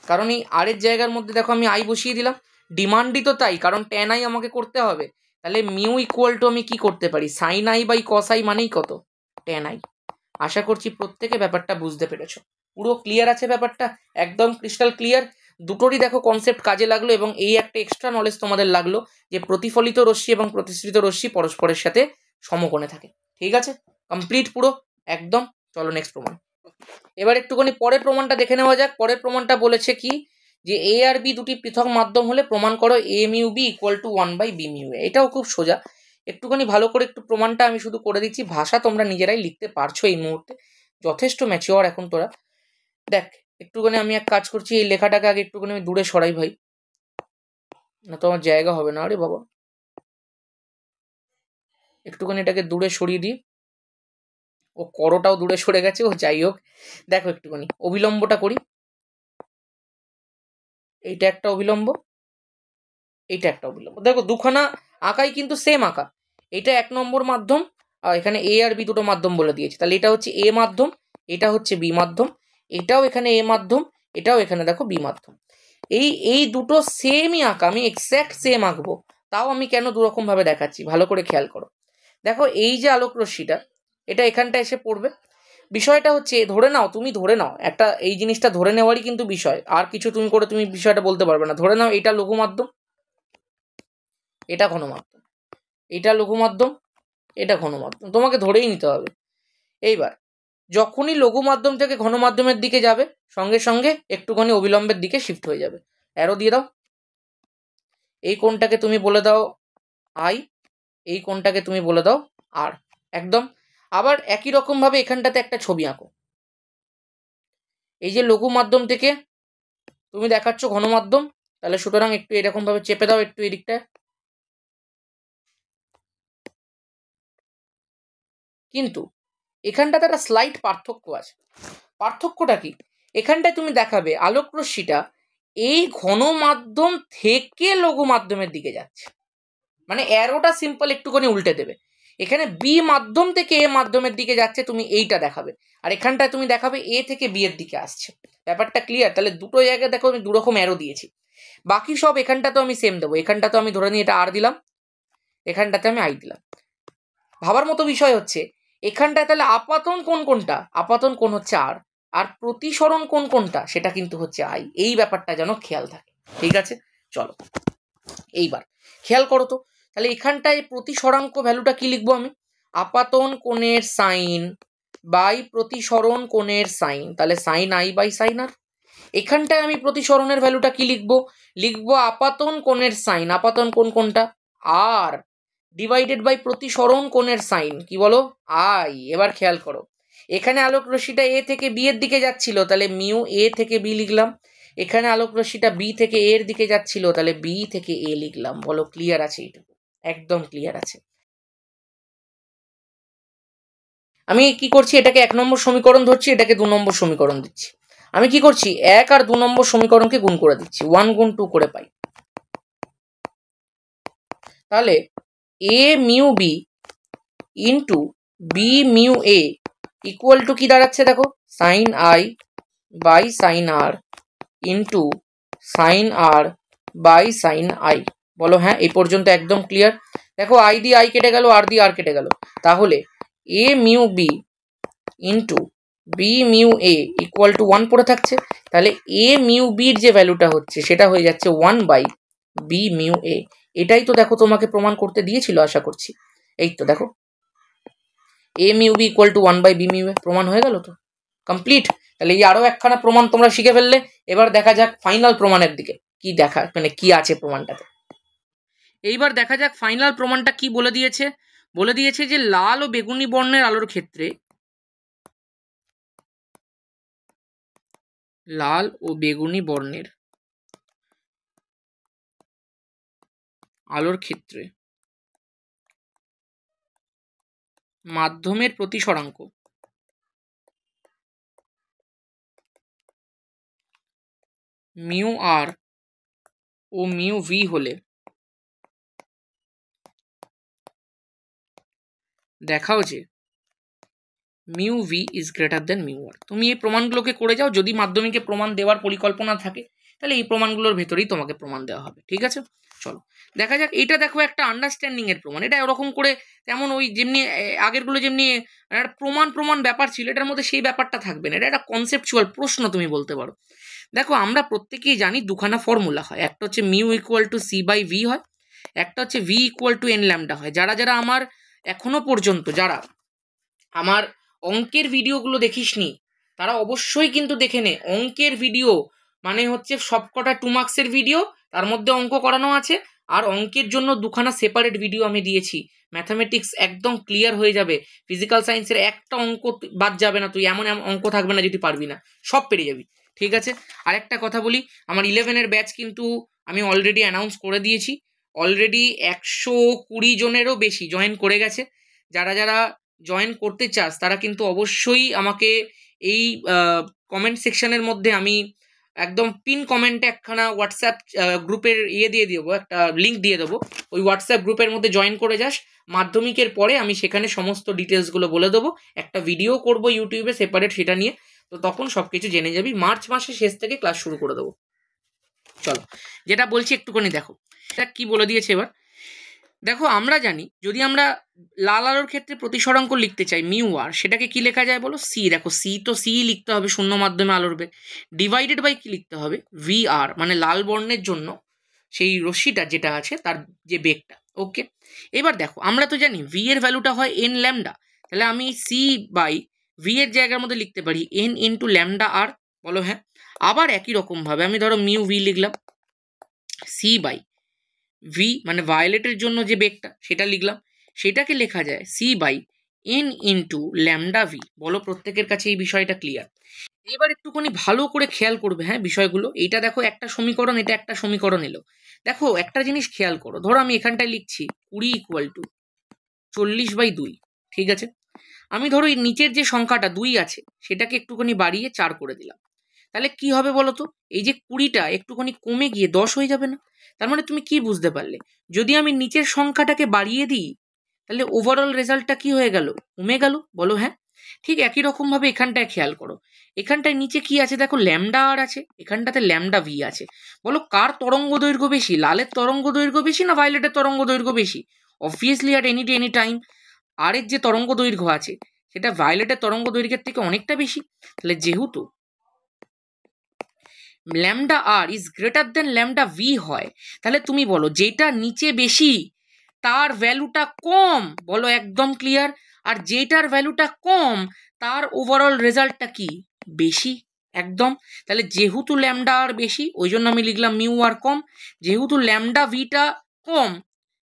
কারণ এই আর এর জায়গার মধ্যে দেখো আমি আই বসিয়ে দিলাম, ডিমান্ডই তো তাই, কারণ ট্যান আই আমাকে করতে হবে। তাহলে মিউ ইকুয়াল টু আমি কি করতে পারি? Sine I by cos I মানেই কত? Tan I. আশা করছি প্রত্যেকে ব্যাপারটা বুঝতে পেরেছো। পুরো ক্লিয়ার আছে ব্যাপারটা? একদম ক্রিস্টাল ক্লিয়ার। দুটোরই দেখো কনসেপ্ট কাজে লাগলো, এবং এই একটা এক্সট্রা নলেজ তোমাদের লাগলো যে প্রতিফলিত রশ্মি এবং প্রতিসৃত রশ্মি পরস্পরের সাথে সমকোণে থাকে। ঠিক আছে, কমপ্লিট পুরো একদম। চলো নেক্সট প্রমাণ। এবার একটুখানি পরের প্রমাণটা দেখে নেওয়া যাক। পরের প্রমাণটা বলেছে কি, যে এ আর বি দুটি পৃথক মাধ্যম হলে প্রমাণ করো A mu B equal to 1/b mu A. এটাও খুব সোজা। একটুখানি ভালো করে একটু প্রমাণটা আমি শুধু করে দিচ্ছি, ভাষা তোমরা নিজেরাই লিখতে পারছো এই মুহূর্তে, যথেষ্ট ম্যাচিওর এখন তোরা। দেখ একটুখানি আমি এক কাজ করছি, এই লেখাটাকে আগে একটুখানি আমি দূরে সরাই ভাই, না তো আমার জায়গা হবে না। আরে বাবা, একটুখানি এটাকে দূরে সরিয়ে দিই। ও করোটাও দূরে সরে গেছে, ও যাই হোক। দেখো একটুখানি অবিলম্বটা করি। এইটা একটা অবিলম্ব, এইটা একটা অবিলম্ব। দেখো দুখানা আঁকাই কিন্তু সেম আঁকা। এটা 1 নম্বর মাধ্যম, আর এখানে এ আর বি দুটো মাধ্যম বলে দিয়েছে। তাহলে এটা হচ্ছে এ মাধ্যম, এটা হচ্ছে বি মাধ্যম, এটাও এখানে এ মাধ্যম, এটাও এখানে দেখো বি মাধ্যম। এই দুটো সেমই আঁকা, আমি এক্স্যাক্ট সেম আঁকবো। তাও আমি কেন দুরকম ভাবে দেখাচ্ছি ভালো করে খেয়াল করো। দেখো এই যে আলোক রশ্মিটা, এটা এখানটা এসে পড়বে। বিষয়টা হচ্ছে ধরে নাও, তুমি ধরে নাও একটা, এই জিনিসটা ধরে নেওয়ারই কিন্তু বিষয়, আর কিছু তুমি করে তুমি বিষয়টা বলতে পারবে না। ধরে নাও এটা লঘু মাধ্যম, এটা ঘনমাধ্যম, এটা লঘু মাধ্যম, এটা ঘনমাধ্যম, তোমাকে ধরেই নিতে হবে। এইবার যখনই লঘু মাধ্যম থেকে ঘনমাধ্যমের দিকে যাবে, সঙ্গে সঙ্গে একটুখানি অবিলম্বের দিকে শিফট হয়ে যাবে। অ্যারো দিয়ে দাও। এই কোণটাকে তুমি বলে দাও আই, এই কোণটাকে তুমি বলে দাও আর। একদম। আবার একই রকম ভাবে এখানটাতে একটা ছবি আঁকো। এই যে লঘু মাধ্যম থেকে তুমি দেখাচ্ছ ঘনমাধ্যম, তাহলে সুতরাং একটু এরকম ভাবে চেপে দাও একটু এদিকটায়। কিন্তু এখানটাতে একটা স্লাইট পার্থক্য আছে। পার্থক্যটা কি? এখানটায় তুমি দেখাবে আলোক রশ্মিটা এই ঘন মাধ্যম থেকে লঘু মাধ্যমের দিকে যাচ্ছে, মানে অ্যারোটা সিম্পল একটুখানি উল্টে দেবে। এখানে বি মাধ্যম থেকে এ মাধ্যমের দিকে যাচ্ছে, তুমি এইটা দেখাবে। আর এখানটায় তুমি দেখাবে এ থেকে বি এর দিকে আসছে। ব্যাপারটা ক্লিয়ার? তাহলে দুটো জায়গায় দেখো আমি দুরকম অ্যারো দিয়েছি। বাকি সব এখানটা তো আমি সেম দেবো। এখানটা তো আমি ধরে নিই এটা আর দিলাম, এখানটাতে আমি আই দিলাম। ভাবার মতো বিষয় হচ্ছে এখানটায় তাহলে আপাতন কোন কোনটা? আপাতন কোন হচ্ছে আর, আর প্রতিসরণ কোন কোনটা? সেটা কিন্তু হচ্ছে আই। এই ব্যাপারটা যেন খেয়াল থাকে। ঠিক আছে, চলো এইবার খেয়াল করো তো। তাহলে এখানটায় প্রতিসরাঙ্ক ভ্যালুটা কি লিখবো আমি? আপাতন কোণের সাইন বাই প্রতিসরণ কোণের সাইন, তাহলে সাইন আই বাই সাইন আর। এখানটায় আমি প্রতিসরণের ভ্যালুটা কি লিখবো? লিখবো আপাতন কোণের সাইন, আপাতন কোণ কোনটা? আর ডিভাইডেড বাই প্রতিসরণ কোণের সাইন, কি বলো? আই। এবার খেয়াল করো, এখানে আলোক রশ্মিটা এ থেকে বি এর দিকে যাচ্ছিল, তাহলে মিউ এ থেকে বি লিখলাম। এখানে আলোক রশ্মিটা বি থেকে এর দিকে যাচ্ছিল, তাহলে বি থেকে এ লিখলাম। বলো ক্লিয়ার আছে? এইটুকু একদম ক্লিয়ার আছে। আমি কি করছি, এটাকে 1 নম্বর সমীকরণ ধরছি, এটাকে 2 নম্বর সমীকরণ দিচ্ছি। আমি কি করছি, 1 আর 2 নম্বর সমীকরণকে গুণ করে দিচ্ছি, 1 গুণ 2 করে পাই। তাহলে A mu B into B mu A equal to কি দাঁড়াচ্ছে দেখো? Sine I by sine R into sine R by sine I. বলো হ্যাঁ, এই পর্যন্ত একদম ক্লিয়ার? দেখো আই দিয়ে আই কেটে গেল, আর দিয়ে আর কেটে গেল, তাহলে A mu B into B mu A equal to 1 পড়ে থাকছে। তাহলে এ মিউ বির যে ভ্যালুটা হচ্ছে সেটা হয়ে যাচ্ছে 1 বাই বি মিউ এ। এটাই তো দেখো তোমাকে প্রমাণ করতে দিয়েছিল আশা করছি। এই তো দেখো A mu B equal to 1 by B mu A, প্রমাণ হয়ে গেল তো, কমপ্লিট। তাহলে এই আরো একখানা প্রমাণ তোমরা শিখে ফেললে। এবার দেখা যাক ফাইনাল প্রমাণের দিকে, কি দেখা মানে কি আছে প্রমাণটাতে। এইবার দেখা যাক ফাইনাল প্রমাণটা কি বলে দিয়েছে। বলে দিয়েছে যে লাল ও বেগুনি বর্ণের আলোর ক্ষেত্রে, লাল ও বেগুনি বর্ণের আলোর ক্ষেত্রে মাধ্যমের প্রতিসরাঙ্ক মিউ আর ও মিউ ভি হলে দেখাও যে mu V is greater than mu R. তুমি এই প্রমাণগুলোকে করে যাও, যদি মাধ্যমিকে প্রমাণ দেওয়ার পরিকল্পনা থাকে তাহলে এই প্রমাণগুলোর ভেতরেই তোমাকে প্রমাণ দেওয়া হবে, ঠিক আছে? চলো দেখা যাক। এইটা দেখো একটা আন্ডারস্ট্যান্ডিং এর প্রমাণ। এটা ওরকম করে তেমন ওই যেমনি আগেরগুলো যেমনি একটা প্রমাণ ব্যাপার ছিল, এটার মধ্যে সেই ব্যাপারটা থাকবে না। এটা একটা কনসেপচুয়াল প্রশ্ন তুমি বলতে পারো। দেখো আমরা প্রত্যেকেই জানি দুখানা ফর্মুলা হয়, একটা হচ্ছে mu equal to C by V হয়, একটা হচ্ছে V equal to N lambda হয়। যারা যারা আমার এখনো পর্যন্ত যারা আমার অঙ্কের ভিডিওগুলো দেখিসনি তারা অবশ্যই কিন্তু দেখে নে। অঙ্কের ভিডিও মানে হচ্ছে সবকটা 2 মার্কসের ভিডিও, তার মধ্যে অঙ্ক করানো আছে, আর অঙ্কের জন্য দুখানা সেপারেট ভিডিও আমি দিয়েছি। ম্যাথামেটিক্স একদম ক্লিয়ার হয়ে যাবে, ফিজিক্যাল সায়েন্সের একটা অঙ্ক বাদ যাবে না, তুই এমন এমন অঙ্ক থাকবে না যেটি পারবি না, সব পেরে যাবি, ঠিক আছে? আর একটা কথা বলি, আমার 11-এর ব্যাচ কিন্তু আমি অলরেডি অ্যানাউন্স করে দিয়েছি। অলরেডি 120 জনেরও বেশি জয়েন করে গেছে। যারা যারা জয়েন করতে চাস তারা কিন্তু অবশ্যই আমাকে এই কমেন্ট সেকশনের মধ্যে আমি একদম পিন কমেন্টে একখানা হোয়াটসঅ্যাপ গ্রুপের দিয়ে দেবো, একটা লিঙ্ক দিয়ে দেবো। ওই হোয়াটসঅ্যাপ গ্রুপের মধ্যে জয়েন করে যাস। মাধ্যমিকের পরে আমি সেখানে সমস্ত ডিটেলসগুলো বলে দেবো, একটা ভিডিও করব ইউটিউবে সেপারেট সেটা নিয়ে, তো তখন সব কিছু জেনে যাবি। মার্চ মাসের শেষ থেকে ক্লাস শুরু করে দেবো। চলো যেটা বলছি একটুখানি দেখো, এটা কি বলে দিয়েছে এবার দেখো। আমরা জানি যদি আমরা লাল আলোর ক্ষেত্রে প্রতিসরাঙ্ক লিখতে চাই মিউ আর, সেটাকে কি লেখা যায় বলো? সি। দেখো সি তো সি লিখতে হবে, শূন্য মাধ্যমে আলোর বেগ, ডিভাইডেড বাই কি লিখতে হবে? ভি আর, মানে লাল বর্ণের জন্য সেই রশ্মিটা যেটা আছে তার যে বেগটা। ওকে, এবার দেখো আমরা তো জানি ভি এর ভ্যালুটা হয় এন ল্যামডা, তাহলে আমি সি বাই ভি এর জায়গার মধ্যে লিখতে পারি এন ইন্টু ল্যামডা আর। বলো হ্যাঁ। আবার একই রকম ভাবে আমি ধরো মিউ ভি লিখলাম, সি বাই ভি মানে ভায়োলেটের জন্য যে বেগটা সেটা লিখলাম, সেটাকে লেখা যায় C by N into lambda V. বলো প্রত্যেকের কাছে এই বিষয়টা ক্লিয়ার? এবার একটুখানি ভালো করে খেয়াল করবে হ্যাঁ বিষয়গুলো। এইটা দেখো একটা সমীকরণ, এটা একটা সমীকরণ এলো। দেখো একটা জিনিস খেয়াল করো, ধরো আমি এখানটায় লিখছি 20 ইকুয়াল টু 40/2, ঠিক আছে? আমি ধরো এই নিচের যে সংখ্যাটা 2 আছে সেটাকে একটুখানি বাড়িয়ে 4 করে দিলাম, তাহলে কি হবে বলো তো? এই যে 20টা একটুখানি কমে গিয়ে 10 হয়ে যাবে না? তার মানে তুমি কি বুঝতে পারলে? যদি আমি নিচের সংখ্যাটাকে বাড়িয়ে দিই তাহলে ওভারঅল রেজাল্টটা কি হয়ে গেল? কমে গেল। বলো হ্যাঁ। ঠিক একই রকম ভাবে এখানটায় খেয়াল করো, এখানটায় নিচে কি আছে দেখো? ল্যামডা আর আছে, এখানটাতে ল্যামডা ভি আছে। বলো কার তরঙ্গ দৈর্ঘ্য বেশি? লালের তরঙ্গ দৈর্ঘ্য বেশি না ভায়োলেটের তরঙ্গ দৈর্ঘ্য বেশি? অবভিয়াসলি অ্যাট এনি টাইম আর এর যে তরঙ্গ দৈর্ঘ্য আছে সেটা ভায়োলেটের তরঙ্গ দৈর্ঘ্যের থেকে অনেকটা বেশি। তাহলে যেহেতু lambda R is greater than lambda V হয়, তাহলে তুমি বলো যেটা নিচে বেশি তার ভ্যালুটা কম। বলো একদম ক্লিয়ার? আর যেটার ভ্যালুটা কম তার ওভারঅল রেজাল্টটা কি? বেশি। একদম। তাহলে যেহেতু ল্যামডা আর বেশি ওই জন্য আমি লিখলাম মিউ আর কম, যেহেতু ল্যামডা ভিটা কম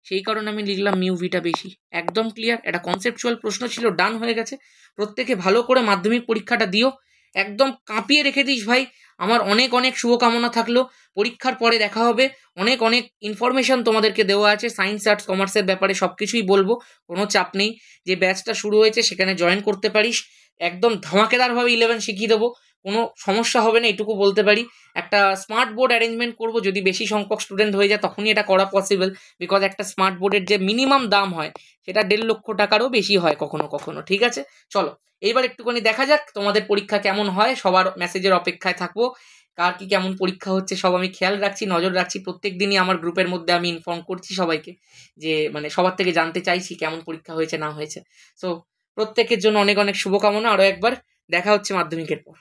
সেই কারণে আমি লিখলাম মিউ ভিটা বেশি। একদম ক্লিয়ার? এটা কনসেপচুয়াল প্রশ্ন ছিল, ডান হয়ে গেছে। প্রত্যেকে ভালো করে মাধ্যমিক পরীক্ষাটা দিও, একদম কাঁপিয়ে রেখে দিস ভাই। আমার অনেক অনেক শুভকামনা থাকলো। পরীক্ষার পরে দেখা হবে। অনেক অনেক ইনফরমেশন তোমাদেরকে দেওয়া আছে সায়েন্স আর্টস কমার্সের ব্যাপারে, সব কিছুই বলবো, কোনো চাপ নেই। যে ব্যাচটা শুরু হয়েছে সেখানে জয়েন করতে পারিস, একদম ধামাকেদারভাবে 11 শিখিয়ে দেবো। কোনো সমস্যা হবে না, এটুকু বলতে পারি। একটা স্মার্ট বোর্ড অ্যারেঞ্জমেন্ট করব, যদি বেশি সংখ্যক স্টুডেন্ট হয়ে যায় তখনই এটা করা পসিবল, বিকজ একটা স্মার্ট বোর্ডের যে মিনিমাম দাম হয় সেটা 1.5 লক্ষ টাকারও বেশি হয় কখনো কখনো। ঠিক আছে, চলো এইবার একটুখানি দেখা যাক তোমাদের পরীক্ষা কেমন হয়। সবার মেসেজের অপেক্ষায় থাকবো, কার কি কেমন পরীক্ষা হচ্ছে সব আমি খেয়াল রাখছি, নজর রাখছি। প্রত্যেক দিনই আমার গ্রুপের মধ্যে আমি ইনফর্ম করছি সবাইকে, যে মানে সবার থেকে জানতে চাইছি কেমন পরীক্ষা হয়েছে না হয়েছে। সো প্রত্যেকের জন্য অনেক অনেক শুভকামনা। আরও একবার দেখা হচ্ছে মাধ্যমিকের পর।